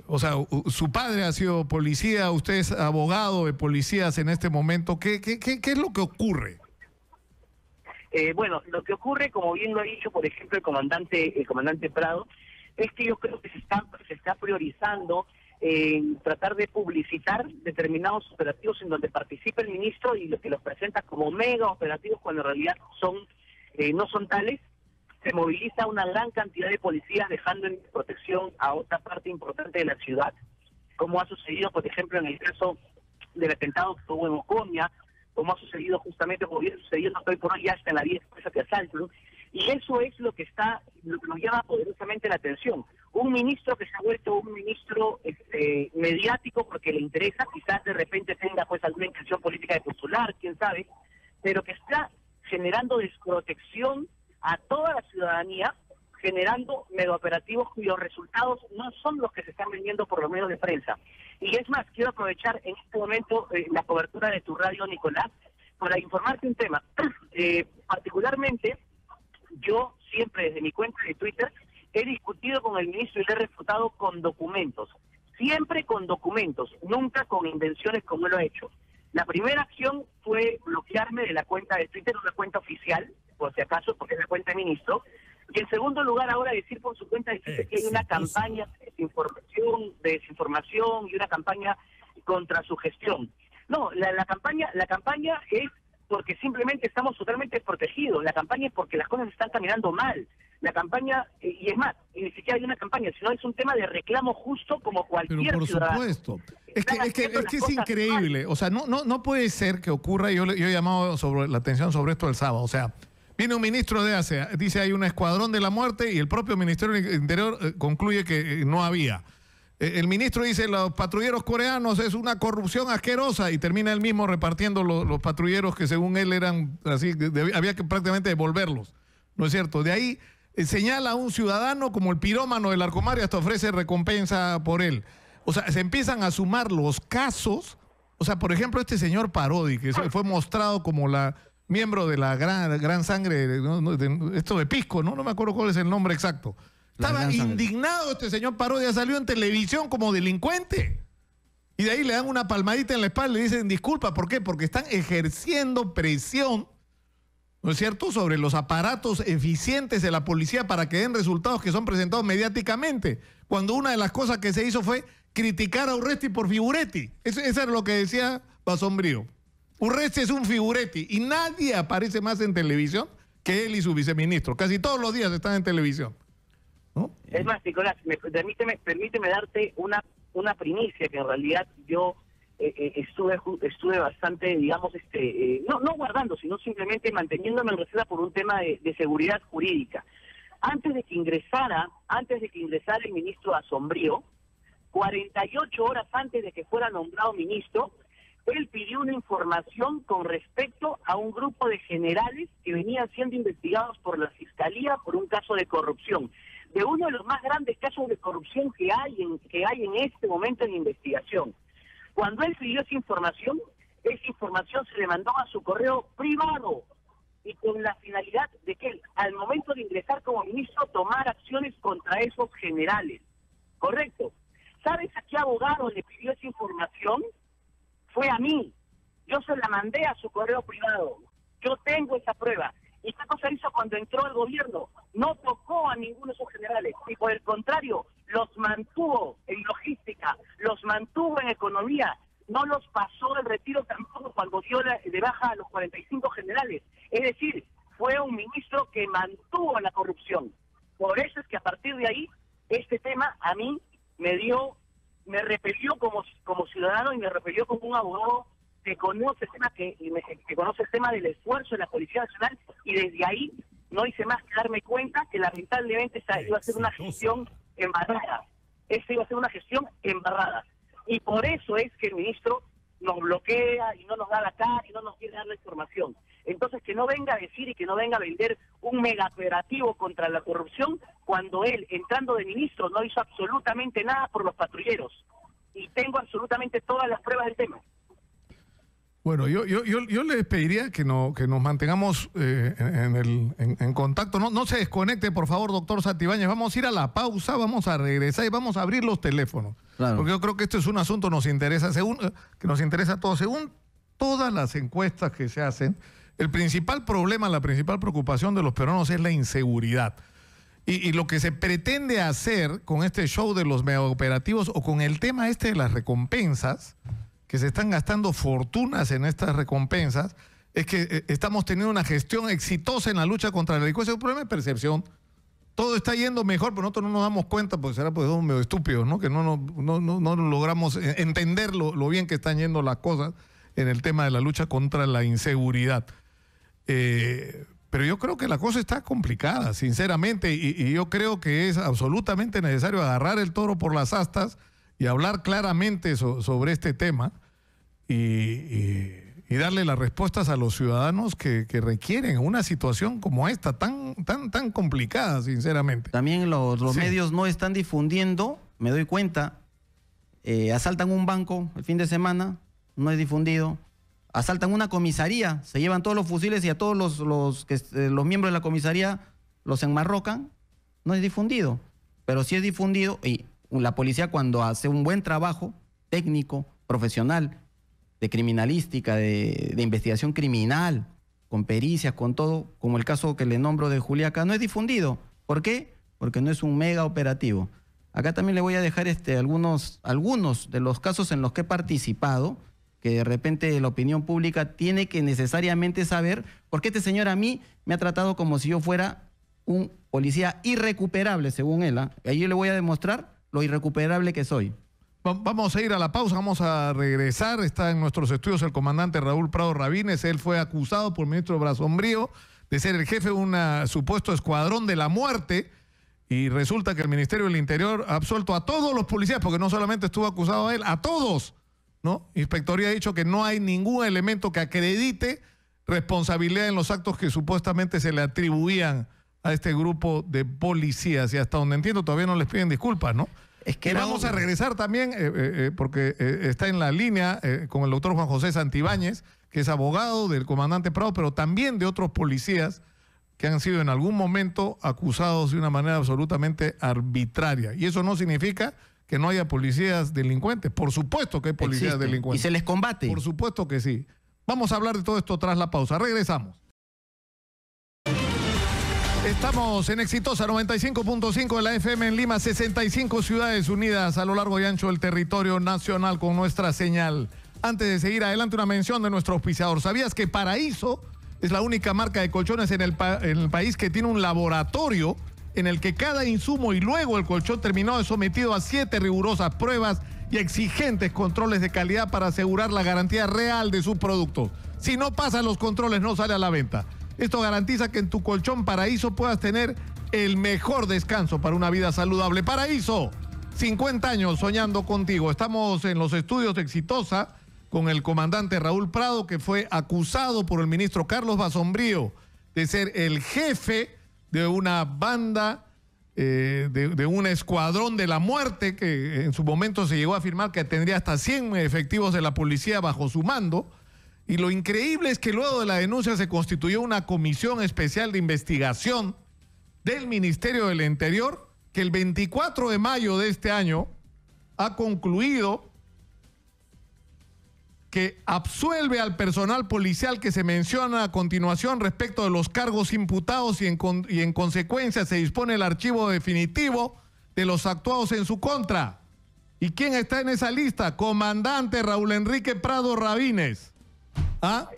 [SPEAKER 1] o sea, su padre ha sido policía, usted es abogado de policías en este momento. ¿Qué es lo que ocurre?
[SPEAKER 9] Bueno, lo que ocurre, como bien lo ha dicho, por ejemplo, el comandante Prado, es que yo creo que se está priorizando en tratar de publicitar determinados operativos en donde participa el ministro y lo que los presenta como mega operativos cuando en realidad no son tales. Se moviliza una gran cantidad de policías dejando en protección a otra parte importante de la ciudad, como ha sucedido, por ejemplo, en el caso del atentado que hubo en Ocoña, como ha sucedido justamente, como viene sucediendo hoy por hoy ya hasta en la vía expresa que asaltan. Y eso es lo que nos llama poderosamente la atención. Un ministro que se ha vuelto un ministro mediático porque le interesa, quizás de repente tenga pues alguna intención política de postular, quién sabe, pero que está generando desprotección a toda la ciudadanía generando megaoperativos cuyos resultados no son los que se están vendiendo por los medios de prensa. Y es más, quiero aprovechar en este momento la cobertura de tu radio, Nicolás, para informarte un tema. Particularmente, yo siempre desde mi cuenta de Twitter he discutido con el ministro y le he refutado con documentos. Siempre con documentos, nunca con invenciones como él lo ha hecho. La primera acción fue bloquearme de la cuenta de Twitter, una cuenta oficial, por si acaso, porque es la cuenta de ministro. Y en segundo lugar, ahora decir por su cuenta de Twitter que hay una campaña de desinformación y una campaña contra su gestión. No, la campaña es porque simplemente estamos totalmente protegidos. La campaña es porque las cosas están caminando mal. La campaña, y es más, ni siquiera hay una campaña, sino es un tema de reclamo justo como cualquier ciudadano.
[SPEAKER 1] Pero por supuesto. Es que es increíble. O sea, no puede ser que ocurra, yo he llamado la atención sobre esto el sábado. O sea, viene un ministro de ASEA, dice hay un escuadrón de la muerte y el propio Ministerio del Interior concluye que no había. El ministro dice los patrulleros coreanos es una corrupción asquerosa y termina él mismo repartiendo los patrulleros que según él eran así, había que prácticamente devolverlos. ¿No es cierto? De ahí señala a un ciudadano como el pirómano del Arcomar y hasta ofrece recompensa por él. O sea, se empiezan a sumar los casos. O sea, por ejemplo, este señor Parodi, que fue mostrado como la miembro de la gran sangre, esto de Pisco, ¿no? No me acuerdo cuál es el nombre exacto. Estaba indignado este señor Parodia, salió en televisión como delincuente. Y de ahí le dan una palmadita en la espalda y le dicen disculpa. ¿Por qué? Porque están ejerciendo presión, ¿no es cierto?, sobre los aparatos eficientes de la policía para que den resultados que son presentados mediáticamente. Cuando una de las cosas que se hizo fue criticar a Urresti por figuretti. Eso es lo que decía Basombrío. Urresti es un figuretti y nadie aparece más en televisión que él y su viceministro. Casi todos los días están en televisión, ¿no?
[SPEAKER 9] Es más, Nicolás, permíteme darte una primicia que en realidad yo estuve bastante, digamos, no guardando, sino simplemente manteniéndome en reserva por un tema de seguridad jurídica. Antes de que ingresara el ministro Basombrío, 48 horas antes de que fuera nombrado ministro, él pidió una información con respecto a un grupo de generales que venían siendo investigados por la Fiscalía por un caso de corrupción, de uno de los más grandes casos de corrupción que hay en este momento en investigación. Cuando él pidió esa información se le mandó a su correo privado y con la finalidad de que él, al momento de ingresar como ministro, tomara acciones contra esos generales. ¿Correcto? ¿Sabes a qué abogado le pidió esa información? Fue a mí. Yo se la mandé a su correo privado. Yo tengo esa prueba. ¿Y qué cosa hizo cuando entró al gobierno? No tocó a ninguno de esos generales. Y por el contrario, los mantuvo en logística, los mantuvo en economía. No los pasó del retiro tampoco cuando dio de baja a los 45 generales. Es decir, fue un ministro que mantuvo la corrupción. Por eso es que a partir de ahí, este tema a mí me repelió como ciudadano y me repelió como un abogado que conoce el tema que conoce el tema del esfuerzo de la Policía Nacional, y desde ahí no hice más que darme cuenta que lamentablemente esta iba a ser una gestión embarrada. Esta iba a ser una gestión embarrada. Y por eso es que el ministro nos bloquea y no nos da la cara y no nos quiere dar la información. Entonces, que no venga a decir y que no venga a vender un megaoperativo contra la corrupción cuando él, entrando de ministro, no hizo absolutamente nada por los patrulleros. Y tengo absolutamente todas las pruebas del tema.
[SPEAKER 1] Bueno, yo les pediría que nos mantengamos en contacto. No se desconecte, por favor, doctor Santibáñez. Vamos a ir a la pausa, vamos a regresar y vamos a abrir los teléfonos. Claro. Porque yo creo que esto es un asunto que nos interesa a todos. Según todas las encuestas que se hacen, el principal problema, la principal preocupación de los peruanos es la inseguridad. Y lo que se pretende hacer con este show de los megaoperativos o con el tema de las recompensas, que se están gastando fortunas en estas recompensas, es que estamos teniendo una gestión exitosa en la lucha contra la delincuencia. Es un problema de percepción. Todo está yendo mejor, pero nosotros no nos damos cuenta, porque será porque somos medio estúpidos, ¿no? Que no logramos entender lo bien que están yendo las cosas en el tema de la lucha contra la inseguridad. Pero yo creo que la cosa está complicada, sinceramente, y yo creo que es absolutamente necesario agarrar el toro por las astas y hablar claramente sobre este tema y y darle las respuestas a los ciudadanos que requieren una situación como esta, tan complicada, sinceramente.
[SPEAKER 8] También los
[SPEAKER 1] Sí.
[SPEAKER 8] medios no están difundiendo, me doy cuenta, asaltan un banco el fin de semana, no es difundido, asaltan una comisaría, se llevan todos los fusiles y a todos los miembros de la comisaría los enmarrocan, no es difundido, pero sí es difundido y la policía cuando hace un buen trabajo técnico, profesional, de criminalística, de investigación criminal, con pericias, con todo, como el caso que le nombro de Juliaca, no es difundido. ¿Por qué? Porque no es un mega operativo. Acá también le voy a dejar algunos de los casos en los que he participado, que de repente la opinión pública tiene que necesariamente saber, porque este señor a mí me ha tratado como si yo fuera un policía irrecuperable, según él. Ahí yo le voy a demostrar lo irrecuperable que soy.
[SPEAKER 1] Vamos a ir a la pausa, vamos a regresar. Está en nuestros estudios el comandante Raúl Prado Rabines. Él fue acusado por el ministro Basombrío de ser el jefe de un supuesto escuadrón de la muerte. Y resulta que el Ministerio del Interior ha absuelto a todos los policías, porque no solamente estuvo acusado a él, a todos, ¿no? Inspectoría ha dicho que no hay ningún elemento que acredite responsabilidad en los actos que supuestamente se le atribuían a este grupo de policías. Y hasta donde entiendo todavía no les piden disculpas, ¿no?
[SPEAKER 8] Es que
[SPEAKER 1] y vamos a regresar también, porque está en la línea con el doctor Juan José Santibáñez, que es abogado del comandante Prado, pero también de otros policías que han sido en algún momento acusados de una manera absolutamente arbitraria. Y eso no significa que no haya policías delincuentes. Por supuesto que hay policías
[SPEAKER 8] Existen,
[SPEAKER 1] delincuentes.
[SPEAKER 8] y se les combate.
[SPEAKER 1] Por supuesto que sí. Vamos a hablar de todo esto tras la pausa. Regresamos. Estamos en Exitosa 95.5 de la FM en Lima, 65 ciudades unidas a lo largo y ancho del territorio nacional con nuestra señal. Antes de seguir adelante, una mención de nuestro auspiciador. ¿Sabías que Paraíso es la única marca de colchones en el país que tiene un laboratorio en el que cada insumo y luego el colchón terminado es sometido a 7 rigurosas pruebas y exigentes controles de calidad para asegurar la garantía real de sus productos? Si no pasan los controles, no sale a la venta. Esto garantiza que en tu colchón Paraíso puedas tener el mejor descanso para una vida saludable. Paraíso, 50 años soñando contigo. Estamos en los estudios de Exitosa con el comandante Raúl Prado, que fue acusado por el ministro Carlos Basombrío de ser el jefe de una banda, de un escuadrón de la muerte, que en su momento se llegó a afirmar que tendría hasta 100 efectivos de la policía bajo su mando. Y lo increíble es que luego de la denuncia se constituyó una comisión especial de investigación del Ministerio del Interior, que el 24 de mayo de este año ha concluido que absuelve al personal policial que se menciona a continuación respecto de los cargos imputados y en consecuencia se dispone el archivo definitivo de los actuados en su contra. ¿Y quién está en esa lista? Comandante Raúl Enrique Prado Rabines. ¿Ah?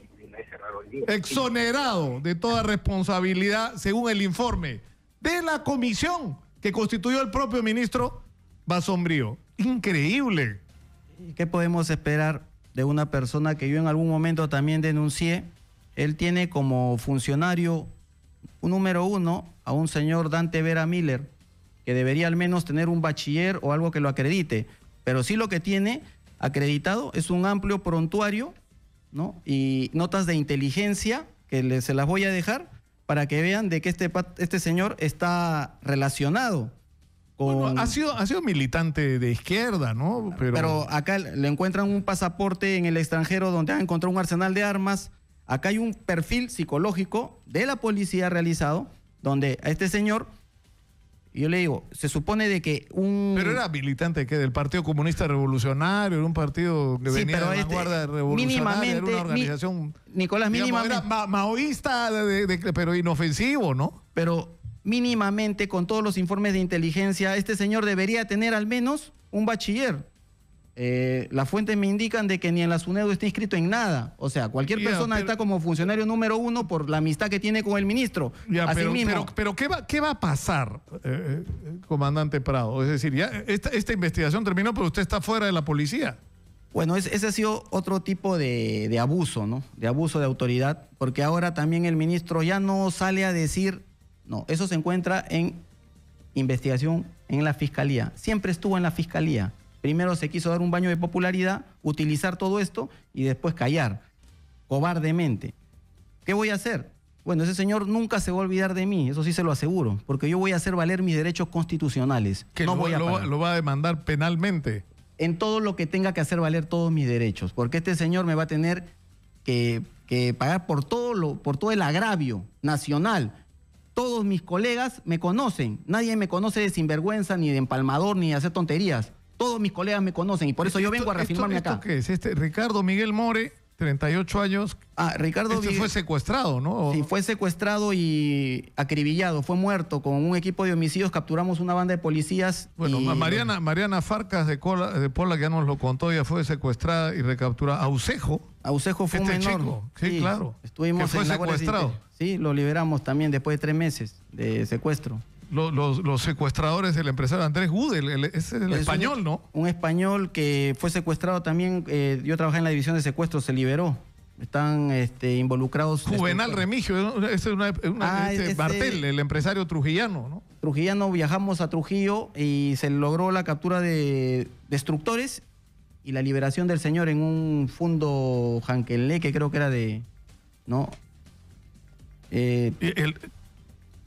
[SPEAKER 1] Exonerado de toda responsabilidad según el informe de la comisión que constituyó el propio ministro Basombrío. Increíble.
[SPEAKER 8] ¿Qué podemos esperar de una persona que yo en algún momento también denuncié? Él tiene como funcionario número 1 a un señor Dante Vera Miller, que debería al menos tener un bachiller o algo que lo acredite, pero sí lo que tiene acreditado es un amplio prontuario, ¿no? Y notas de inteligencia que se las voy a dejar para que vean de que este señor está relacionado con...
[SPEAKER 1] Bueno, ha sido militante de izquierda, ¿no?
[SPEAKER 8] Pero acá le encuentran un pasaporte en el extranjero donde han encontrado un arsenal de armas. Acá hay un perfil psicológico de la policía realizado donde a este señor, yo le digo, se supone de que un...
[SPEAKER 1] Pero era militante ¿qué? Del Partido Comunista Revolucionario, era un partido que venía de la vanguardia revolucionaria, era una organización...
[SPEAKER 8] Nicolás, mínimamente...
[SPEAKER 1] Era maoísta, pero inofensivo, ¿no?
[SPEAKER 8] Pero mínimamente, con todos los informes de inteligencia, este señor debería tener al menos un bachiller. Las fuentes me indican de que ni en la SUNEDU está inscrito en nada. O sea, cualquier persona está como funcionario número 1 por la amistad que tiene con el ministro.
[SPEAKER 1] Pero ¿qué va a pasar, comandante Prado? Es decir, ya esta investigación terminó, pero usted está fuera de la policía.
[SPEAKER 8] Bueno, ese ha sido otro tipo de abuso, ¿no? De abuso de autoridad, porque ahora también el ministro ya no sale a decir, no, eso se encuentra en investigación en la fiscalía. Siempre estuvo en la fiscalía. Primero se quiso dar un baño de popularidad, utilizar todo esto y después callar. cobardemente. ¿Qué voy a hacer? Bueno, ese señor nunca se va a olvidar de mí, eso sí se lo aseguro, porque yo voy a hacer valer mis derechos constitucionales.
[SPEAKER 1] Que
[SPEAKER 8] no
[SPEAKER 1] lo va a demandar penalmente.
[SPEAKER 8] En todo lo que tenga que hacer valer todos mis derechos, porque este señor me va a tener que pagar por todo el agravio nacional. Todos mis colegas me conocen, nadie me conoce de sinvergüenza, ni de empalmador, ni de hacer tonterías. Todos mis colegas me conocen y por eso yo vengo a reafirmarme acá.
[SPEAKER 1] ¿Esto qué es? Ricardo Miguel More, 38 años.
[SPEAKER 8] Ricardo
[SPEAKER 1] fue secuestrado, ¿no?
[SPEAKER 8] Sí, fue secuestrado y acribillado, fue muerto. Con un equipo de homicidios capturamos una banda de policías.
[SPEAKER 1] Bueno, Mariana Farcas de Pola, que ya nos lo contó, ya fue secuestrada y recapturada. Ausejo
[SPEAKER 8] fue un menor.
[SPEAKER 1] Chico. Sí, claro.
[SPEAKER 8] Estuvimos
[SPEAKER 1] que fue secuestrado.
[SPEAKER 8] Sí, lo liberamos también después de 3 meses de secuestro.
[SPEAKER 1] Los secuestradores del empresario Andrés Gudel, es el español, ¿no?
[SPEAKER 8] Un español que fue secuestrado también, yo trabajé en la división de secuestros, se liberó. Están involucrados.
[SPEAKER 1] Juvenal Remigio, es Martel, el empresario trujillano, ¿no?
[SPEAKER 8] Trujillano, viajamos a Trujillo y se logró la captura de destructores y la liberación del señor en un fundo Janquelé, que creo que era de... ¿no?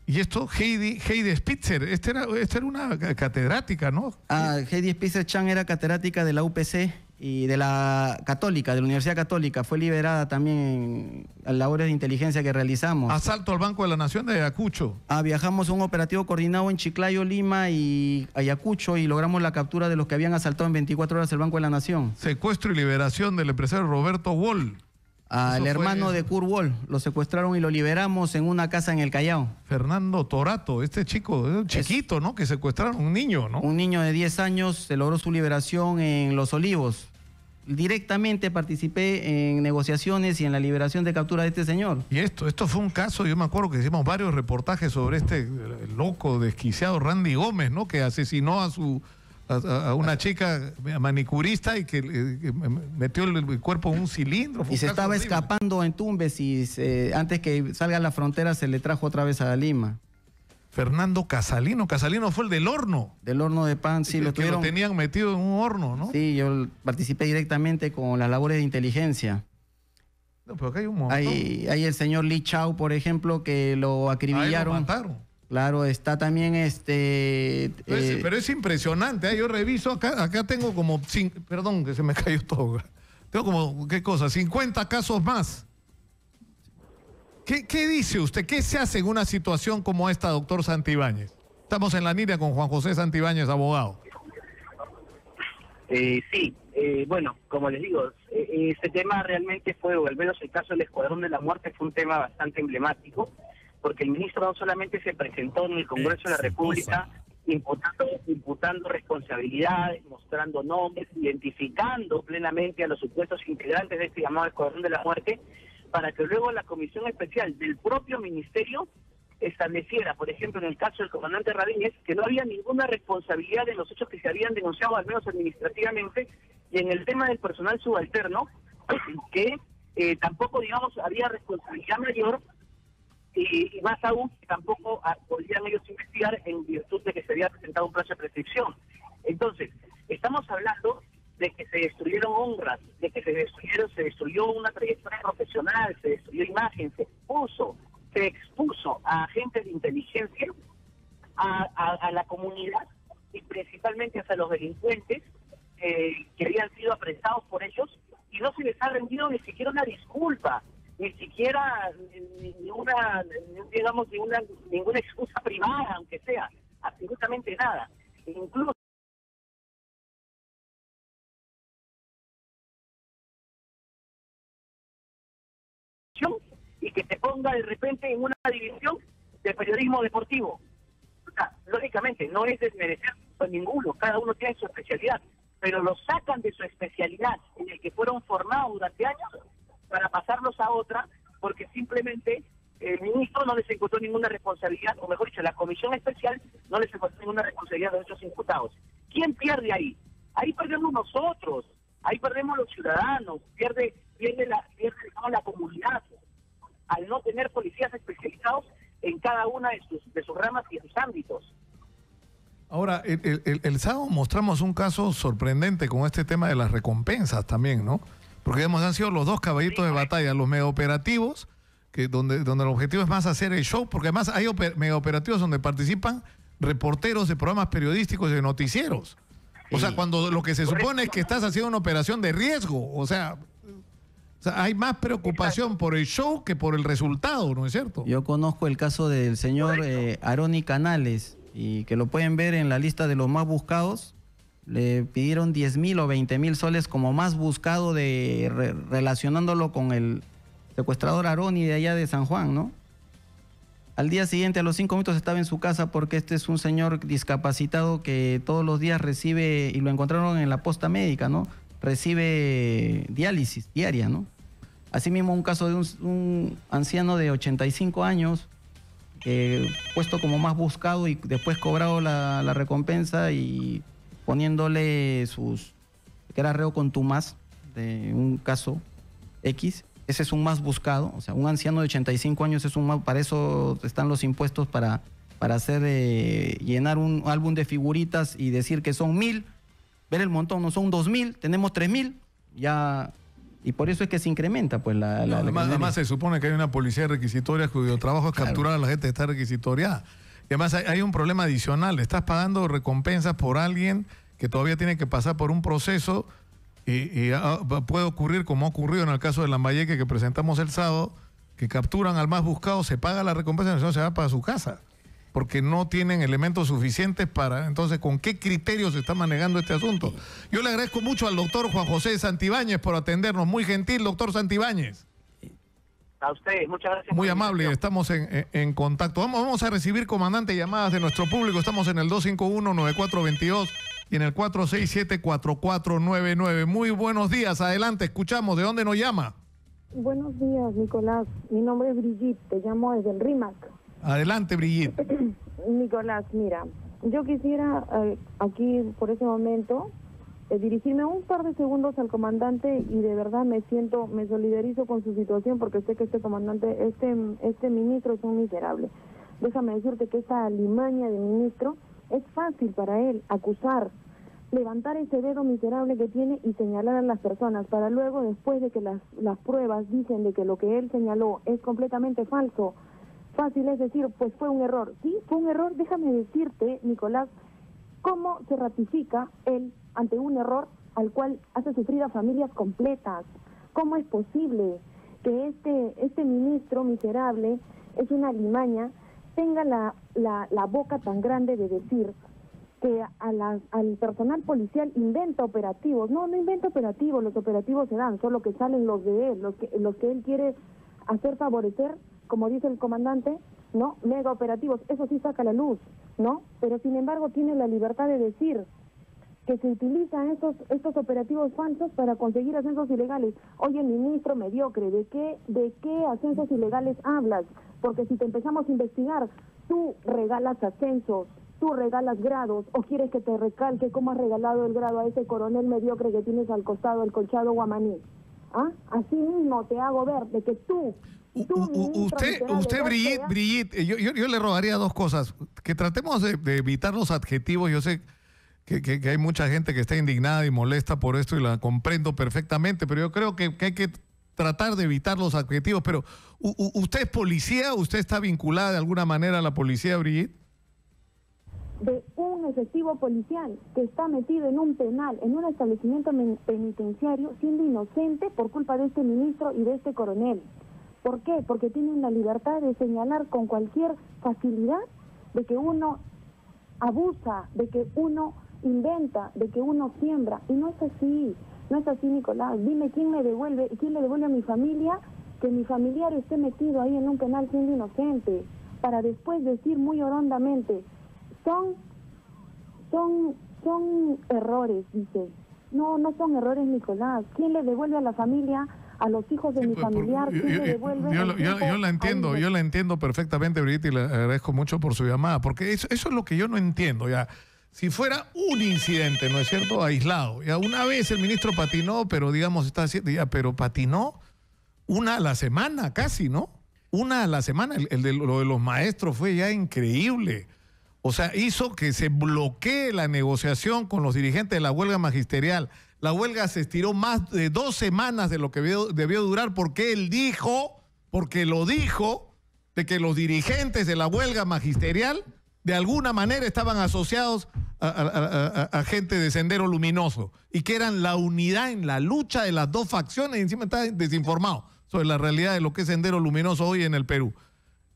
[SPEAKER 1] Y esto, Heidi Spitzer, esta era una catedrática, ¿no?
[SPEAKER 8] Heidi Spitzer Chan era catedrática de la UPC y de la Católica, de la Universidad Católica. Fue liberada también en labores de inteligencia que realizamos.
[SPEAKER 1] Asalto al Banco de la Nación de Ayacucho.
[SPEAKER 8] Viajamos a un operativo coordinado en Chiclayo, Lima y Ayacucho y logramos la captura de los que habían asaltado en 24 horas el Banco de la Nación.
[SPEAKER 1] Secuestro y liberación del empresario Roberto Wall.
[SPEAKER 8] Al hermano de Kurt Wall, lo secuestraron y lo liberamos en una casa en el Callao.
[SPEAKER 1] Fernando Torato, este chico, un chiquito, ¿no? Que secuestraron, un niño, ¿no?
[SPEAKER 8] Un niño de 10 años, se logró su liberación en Los Olivos. Directamente participé en negociaciones y en la liberación de captura de este señor.
[SPEAKER 1] Y esto fue un caso, yo me acuerdo que hicimos varios reportajes sobre este loco, desquiciado Randy Gómez, ¿no? Que asesinó a una chica manicurista y que metió el cuerpo en un cilindro.
[SPEAKER 8] Y se estaba escapando en Tumbes y antes que salga a la frontera se le trajo otra vez a Lima.
[SPEAKER 1] Fernando Casalino fue el del horno.
[SPEAKER 8] Del horno de pan, sí.
[SPEAKER 1] Lo tenían metido en un horno, ¿no?
[SPEAKER 8] Sí, yo participé directamente con las labores de inteligencia.
[SPEAKER 1] No, pero acá hay un montón.
[SPEAKER 8] Hay el señor Lee Chao, por ejemplo, que lo acribillaron.
[SPEAKER 1] Lo mataron.
[SPEAKER 8] Claro, está también
[SPEAKER 1] pero es impresionante, ¿eh? Yo reviso, acá tengo como... Perdón, que se me cayó todo. Tengo como, ¿qué cosa? 50 casos más. ¿Qué dice usted? ¿Qué se hace en una situación como esta, doctor Santibáñez? Estamos en la línea con Juan José Santibáñez, abogado.
[SPEAKER 9] Sí, bueno, como les digo, ese tema realmente fue, o al menos el caso del Escuadrón de la Muerte, fue un tema bastante emblemático, porque el ministro no solamente se presentó en el Congreso de la República imputando responsabilidades, mostrando nombres, identificando plenamente a los supuestos integrantes de este llamado Escuadrón de la Muerte, para que luego la comisión especial del propio ministerio estableciera, por ejemplo, en el caso del comandante Radíñez, que no había ninguna responsabilidad en los hechos que se habían denunciado, al menos administrativamente, y en el tema del personal subalterno, que tampoco, digamos, había responsabilidad mayor, y más aún, que tampoco podían ellos investigar en virtud de que se había presentado un plazo de prescripción. Entonces, estamos hablando de que se destruyeron honras, de que se destruyó una trayectoria profesional, se destruyó imagen, se expuso a agentes de inteligencia, a la comunidad y principalmente hacia los delincuentes que habían sido apresados por ellos, y no se les ha rendido ni siquiera una disculpa, ni siquiera ninguna excusa privada, aunque sea, absolutamente nada. Incluso y que se ponga de repente en una división de periodismo deportivo. O sea, lógicamente, no es desmerecer a ninguno, cada uno tiene su especialidad, pero los sacan de su especialidad en el que fueron formados durante años para pasarlos a otra, porque simplemente el ministro no les encontró ninguna responsabilidad, o mejor dicho, la comisión especial no les encontró ninguna responsabilidad de estos imputados. ¿Quién pierde ahí? Ahí perdemos nosotros, ahí perdemos los ciudadanos, pierde la comunidad, al no tener policías especializados en cada una de sus ramas y de sus ámbitos.
[SPEAKER 1] Ahora, el sábado mostramos un caso sorprendente con este tema de las recompensas también, ¿no? Porque digamos, han sido los dos caballitos de batalla, los megaoperativos, que donde el objetivo es más hacer el show, porque además hay megaoperativos donde participan reporteros de programas periodísticos y de noticieros. O sea, cuando lo que se supone es que estás haciendo una operación de riesgo, o sea, hay más preocupación por el show que por el resultado, ¿no es cierto?
[SPEAKER 8] Yo conozco el caso del señor Aroni Canales, y que lo pueden ver en la lista de los más buscados. Le pidieron 10.000 o 20.000 soles como más buscado relacionándolo con el secuestrador Aroni de allá de San Juan, ¿no? Al día siguiente, a los 5 minutos, estaba en su casa porque este es un señor discapacitado que todos los días recibe, y lo encontraron en la posta médica, ¿no? Recibe diálisis diaria, ¿no? Asimismo, un caso de un anciano de 85 años, puesto como más buscado y después cobrado la recompensa y poniéndole que era reo contumaz de un caso X. Ese es un más buscado, o sea, un anciano de 85 años es un más, para eso están los impuestos, para hacer llenar un álbum de figuritas y decir que son 1.000, ver el montón, no son 2.000, tenemos 3.000, ya, y por eso es que se incrementa, pues,
[SPEAKER 1] además se supone que hay una policía requisitoria cuyo trabajo es capturar a la gente que está requisitoriada. Y además hay un problema adicional, estás pagando recompensas por alguien que todavía tiene que pasar por un proceso. Y puede ocurrir, como ha ocurrido en el caso de Lambayeque que presentamos el sábado, que capturan al más buscado, se paga la recompensa y el señor se va para su casa, porque no tienen elementos suficientes para... Entonces, ¿con qué criterios se está manejando este asunto? Yo le agradezco mucho al doctor Juan José Santibáñez por atendernos. Muy gentil, doctor Santibáñez.
[SPEAKER 9] A ustedes, muchas gracias.
[SPEAKER 1] Muy amable, estamos en contacto. Vamos a recibir, comandante, llamadas de nuestro público. Estamos en el 251-9422 y en el 467-4499. Muy buenos días, adelante, escuchamos. ¿De dónde nos llama?
[SPEAKER 10] Buenos días, Nicolás. Mi nombre es Brigitte, te llamo desde el RIMAC.
[SPEAKER 1] Adelante, Brigitte.
[SPEAKER 10] Nicolás, mira, yo quisiera aquí, por ese momento, dirigirme un par de segundos al comandante y de verdad me solidarizo con su situación porque sé que este comandante, este ministro es un miserable. Déjame decirte que esa alimaña de ministro es fácil para él acusar, levantar ese dedo miserable que tiene y señalar a las personas para luego, después de que las pruebas dicen de que lo que él señaló es completamente falso. Fácil es decir, pues fue un error. Sí, fue un error. Déjame decirte, Nicolás, cómo se ratifica él ante un error al cual hace sufrir a familias completas. ¿Cómo es posible que este ministro miserable, es una alimaña, tenga la boca tan grande de decir que al personal policial inventa operativos? No inventa operativos, los operativos se dan, solo que salen los de él, los que él quiere hacer favorecer, como dice el comandante, ¿no? Mega operativos, eso sí saca la luz, ¿no? Pero sin embargo tiene la libertad de decir que se utilizan estos operativos falsos para conseguir ascensos ilegales. Oye, ministro mediocre, ¿de qué ascensos ilegales hablas? Porque si te empezamos a investigar, tú regalas ascensos, tú regalas grados, o quieres que te recalque cómo has regalado el grado a ese coronel mediocre que tienes al costado, el Colchado Guamaní. ¿Ah? Así mismo te hago ver de que tú
[SPEAKER 1] Usted, Brigitte, yo le rogaría dos cosas. Que tratemos de evitar los adjetivos. Yo sé que hay mucha gente que está indignada y molesta por esto y la comprendo perfectamente, pero yo creo que hay que tratar de evitar los adjetivos. Pero, ¿usted es policía? ¿Usted está vinculada de alguna manera a la policía, Brigitte?
[SPEAKER 10] De un efectivo policial que está metido en un penal, en un establecimiento penitenciario, siendo inocente por culpa de este ministro y de este coronel. ¿Por qué? Porque tienen la libertad de señalar con cualquier facilidad de que uno abusa, de que uno inventa, de que uno siembra. Y no es así, Nicolás. Dime quién le devuelve a mi familia que mi familiar esté metido ahí en un penal siendo inocente, para después decir muy horondamente, son errores, dice. No son errores, Nicolás. ¿Quién le devuelve a la familia, a los hijos de mi familiar? ¿Quién le devuelve?
[SPEAKER 1] Yo la entiendo perfectamente, Brigitte, y le agradezco mucho por su llamada, porque eso es lo que yo no entiendo. Ya, si fuera un incidente, ¿no es cierto?, aislado. Ya una vez el ministro patinó, pero digamos está haciendo, ya, pero patinó una a la semana casi, ¿no? Una a la semana. Lo de los maestros fue ya increíble. O sea, hizo que se bloquee la negociación con los dirigentes de la huelga magisterial. La huelga se estiró más de 2 semanas de lo que debió durar porque él dijo, porque lo dijo, de que los dirigentes de la huelga magisterial de alguna manera estaban asociados a gente de Sendero Luminoso y que eran la unidad en la lucha de las dos facciones, y encima está desinformado sobre la realidad de lo que es Sendero Luminoso hoy en el Perú.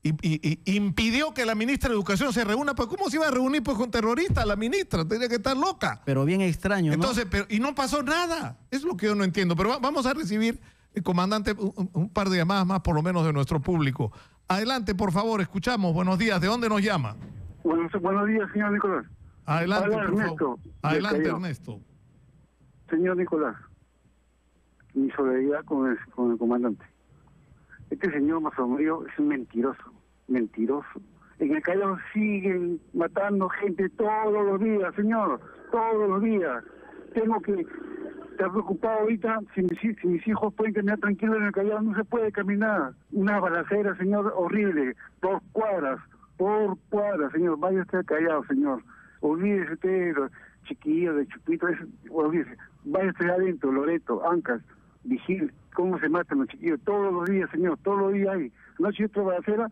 [SPEAKER 1] Y impidió que la ministra de Educación se reúna. Pues ¿cómo se iba a reunir pues con terroristas la ministra? Tendría que estar loca.
[SPEAKER 8] Pero bien extraño, ¿no?
[SPEAKER 1] Entonces, y no pasó nada. Es lo que yo no entiendo. Pero vamos a recibir, comandante, un par de llamadas más por lo menos de nuestro público. Adelante, por favor, escuchamos. Buenos días. ¿De dónde nos llama?
[SPEAKER 11] Buenos días, señor Nicolás.
[SPEAKER 1] Adelante,
[SPEAKER 11] Hola,
[SPEAKER 1] por
[SPEAKER 11] Ernesto,
[SPEAKER 1] favor. Adelante, Ernesto.
[SPEAKER 11] Señor Nicolás, mi solidaridad con el comandante. Este señor Mazomerio es un mentiroso. En el Callao siguen matando gente todos los días, señor, todos los días. Tengo que estar preocupado ahorita si mis hijos pueden caminar tranquilos en el Callao. No se puede caminar. Una balacera, señor, horrible, por cuadras, señor. Vaya usted al Callao, señor. Olvídese usted de los chiquillos, de Chupito, olvídese. Vaya usted adentro, Loreto, Ancas, Vigil, cómo se matan los chiquillos. Todos los días, señor, todos los días hay. Noche y otra balacera,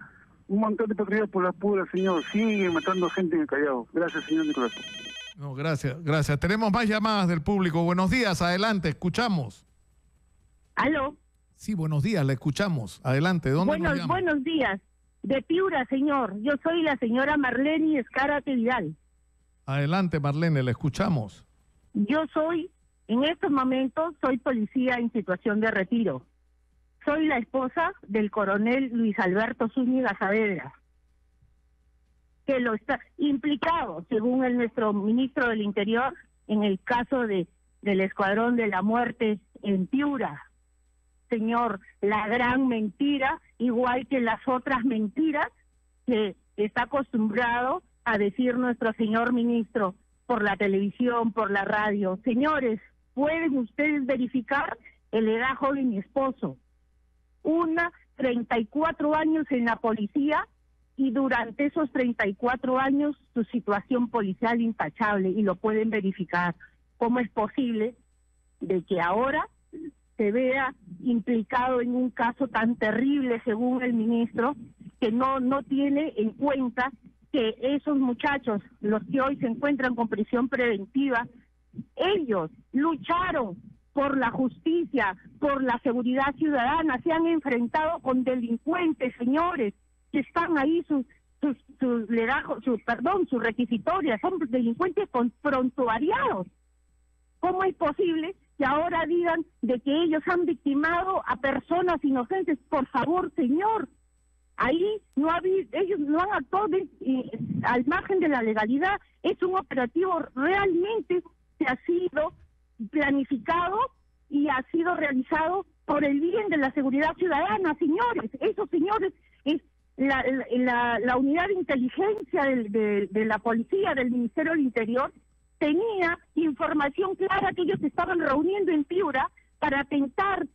[SPEAKER 11] un montón de patrullas por las puras, señor. Siguen matando gente en el Callao. Gracias, señor Nicolás.
[SPEAKER 1] No, gracias. Tenemos más llamadas del público. Buenos días, adelante, escuchamos.
[SPEAKER 12] ¿Aló?
[SPEAKER 1] Sí, buenos días, la escuchamos. Adelante, ¿dónde nos llama?
[SPEAKER 12] Buenos días. De Piura, señor. Yo soy la señora Marlene Escárate Vidal.
[SPEAKER 1] Adelante, Marlene, la escuchamos.
[SPEAKER 12] Yo en estos momentos, soy policía en situación de retiro. Soy la esposa del coronel Luis Alberto Zúñiga Saavedra, que lo está implicado, según nuestro ministro del Interior, en el caso del Escuadrón de la Muerte en Piura. Señor, la gran mentira, igual que las otras mentiras que está acostumbrado a decir nuestro señor ministro por la televisión, por la radio. Señores, pueden ustedes verificar el legajo de mi esposo. 34 años en la policía, y durante esos 34 años su situación policial intachable, y lo pueden verificar. ¿Cómo es posible de que ahora se vea implicado en un caso tan terrible, según el ministro, que no tiene en cuenta que esos muchachos, los que hoy se encuentran con prisión preventiva, ellos lucharon por la justicia, por la seguridad ciudadana, se han enfrentado con delincuentes, señores, que están ahí sus requisitorias, son delincuentes prontuariados. ¿Cómo es posible que ahora digan de que ellos han victimado a personas inocentes? Por favor, señor, ahí ellos no han actuado al margen de la legalidad. Es un operativo realmente que ha sido planificado y ha sido realizado por el bien de la seguridad ciudadana, señores. Esos señores es la unidad de inteligencia de la policía, del Ministerio del Interior, tenía información clara que ellos estaban reuniendo en Piura para atentar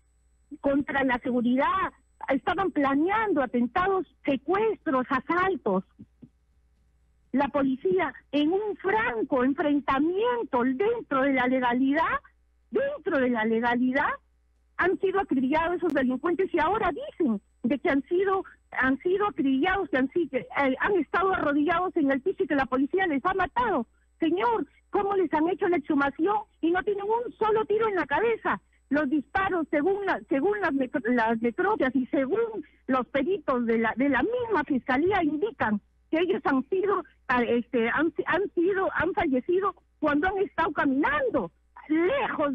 [SPEAKER 12] contra la seguridad, estaban planeando atentados, secuestros, asaltos. La policía, en un franco enfrentamiento dentro de la legalidad, han sido acribillados esos delincuentes, y ahora dicen de que han sido acribillados, que han estado arrodillados en el piso y que la policía les ha matado. Señor, ¿cómo les han hecho la exhumación y no tienen un solo tiro en la cabeza? Los disparos, según las necropias y según los peritos de la misma fiscalía, indican que ellos han fallecido cuando han estado caminando, lejos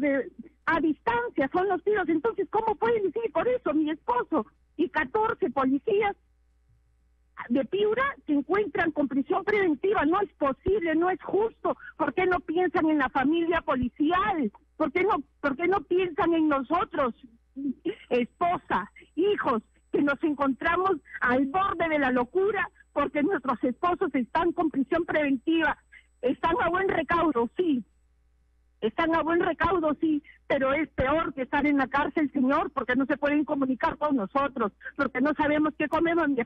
[SPEAKER 12] a distancia son los tiros. Entonces, ¿cómo pueden decir? Por eso mi esposo y 14 policías de Piura se encuentran con prisión preventiva. No es posible, no es justo. ¿Por qué no piensan en la familia policial? ¿Por qué no piensan en nosotros, esposa, hijos, que nos encontramos al borde de la locura porque nuestros esposos están con prisión preventiva? Están a buen recaudo, sí. Pero es peor que estar en la cárcel, señor, porque no se pueden comunicar con nosotros, porque no sabemos qué comemos. Mi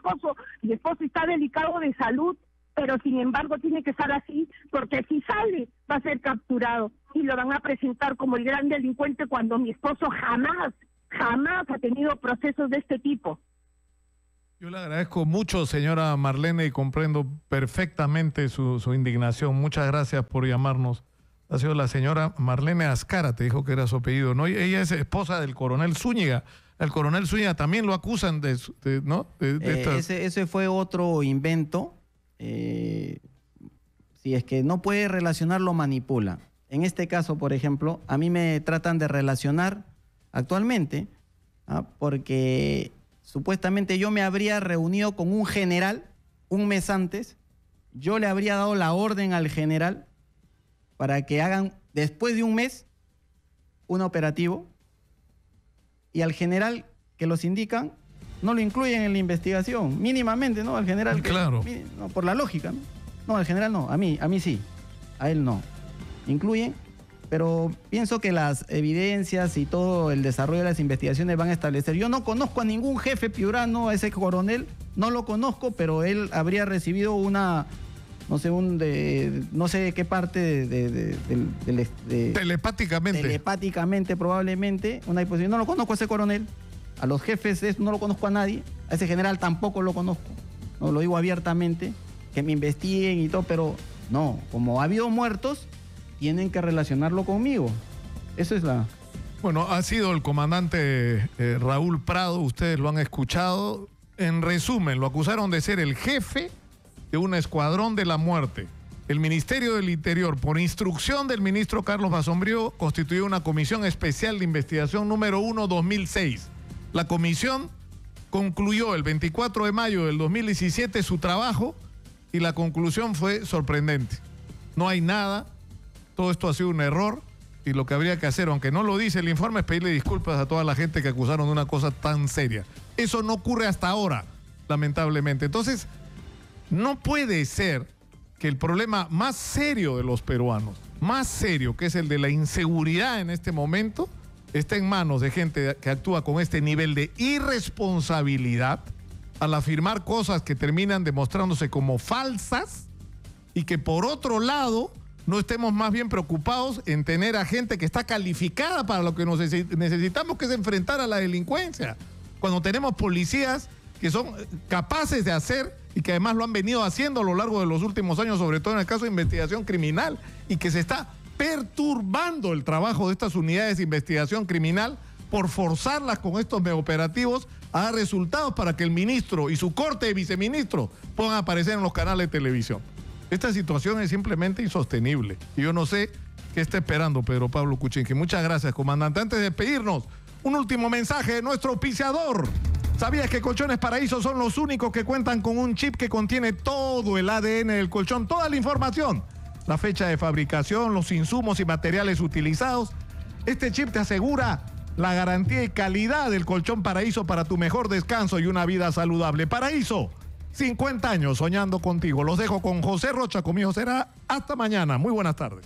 [SPEAKER 12] esposo está delicado de salud, pero sin embargo tiene que estar así, porque si sale va a ser capturado y lo van a presentar como el gran delincuente cuando mi esposo jamás ha tenido procesos de este tipo.
[SPEAKER 1] Yo le agradezco mucho, señora Marlene, y comprendo perfectamente su indignación. Muchas gracias por llamarnos. Ha sido la señora Marlene Azcara, te dijo que era su apellido, ¿no? Ella es esposa del coronel Zúñiga. El coronel Zúñiga también lo acusan ¿no?
[SPEAKER 8] Ese fue otro invento. Si es que no puede relacionar, lo manipula. En este caso, por ejemplo, a mí me tratan de relacionar actualmente, porque supuestamente yo me habría reunido con un general un mes antes, yo le habría dado la orden al general para que hagan, después de un mes, un operativo, y al general que los indican no lo incluyen en la investigación, mínimamente, ¿no? Al general,
[SPEAKER 1] claro.
[SPEAKER 8] No, por la lógica, ¿no? No, al general no, a mí sí, a él no. Incluyen, pero pienso que las evidencias y todo el desarrollo de las investigaciones van a establecer. Yo no conozco a ningún jefe piurano, a ese coronel, no lo conozco, pero él habría recibido una, no sé, no sé de qué parte telepáticamente probablemente, una disposición. No lo conozco a ese coronel, a los jefes no lo conozco a nadie, a ese general tampoco lo conozco, no lo digo abiertamente, que me investiguen y todo, pero no, como ha habido muertos, tienen que relacionarlo conmigo. Eso es la...
[SPEAKER 1] Bueno, ha sido el comandante Raúl Prado, ustedes lo han escuchado. En resumen, lo acusaron de ser el jefe de un escuadrón de la muerte. El Ministerio del Interior, por instrucción del ministro Carlos Basombrío, constituyó una comisión especial de investigación número 1/2006. La comisión concluyó el 24 de mayo del 2017 su trabajo y la conclusión fue sorprendente. No hay nada, todo esto ha sido un error y lo que habría que hacer, aunque no lo dice el informe, es pedirle disculpas a toda la gente que acusaron de una cosa tan seria. Eso no ocurre hasta ahora, lamentablemente. Entonces, no puede ser que el problema más serio de los peruanos, más serio, que es el de la inseguridad en este momento, esté en manos de gente que actúa con este nivel de irresponsabilidad al afirmar cosas que terminan demostrándose como falsas y que por otro lado no estemos más bien preocupados en tener a gente que está calificada para lo que necesitamos, que es enfrentar a la delincuencia. Cuando tenemos policías que son capaces de hacer y que además lo han venido haciendo a lo largo de los últimos años, sobre todo en el caso de investigación criminal, y que se está perturbando el trabajo de estas unidades de investigación criminal por forzarlas con estos operativos a dar resultados para que el ministro y su corte de viceministros puedan aparecer en los canales de televisión. Esta situación es simplemente insostenible. Y yo no sé qué está esperando Pedro Pablo Kuczynski. Muchas gracias, comandante. Antes de despedirnos, un último mensaje de nuestro auspiciador. ¿Sabías que Colchones Paraíso son los únicos que cuentan con un chip que contiene todo el ADN del colchón, toda la información? La fecha de fabricación, los insumos y materiales utilizados. Este chip te asegura la garantía y calidad del colchón Paraíso para tu mejor descanso y una vida saludable. Paraíso, 50 años soñando contigo. Los dejo con José Rocha. Conmigo será hasta mañana. Muy buenas tardes.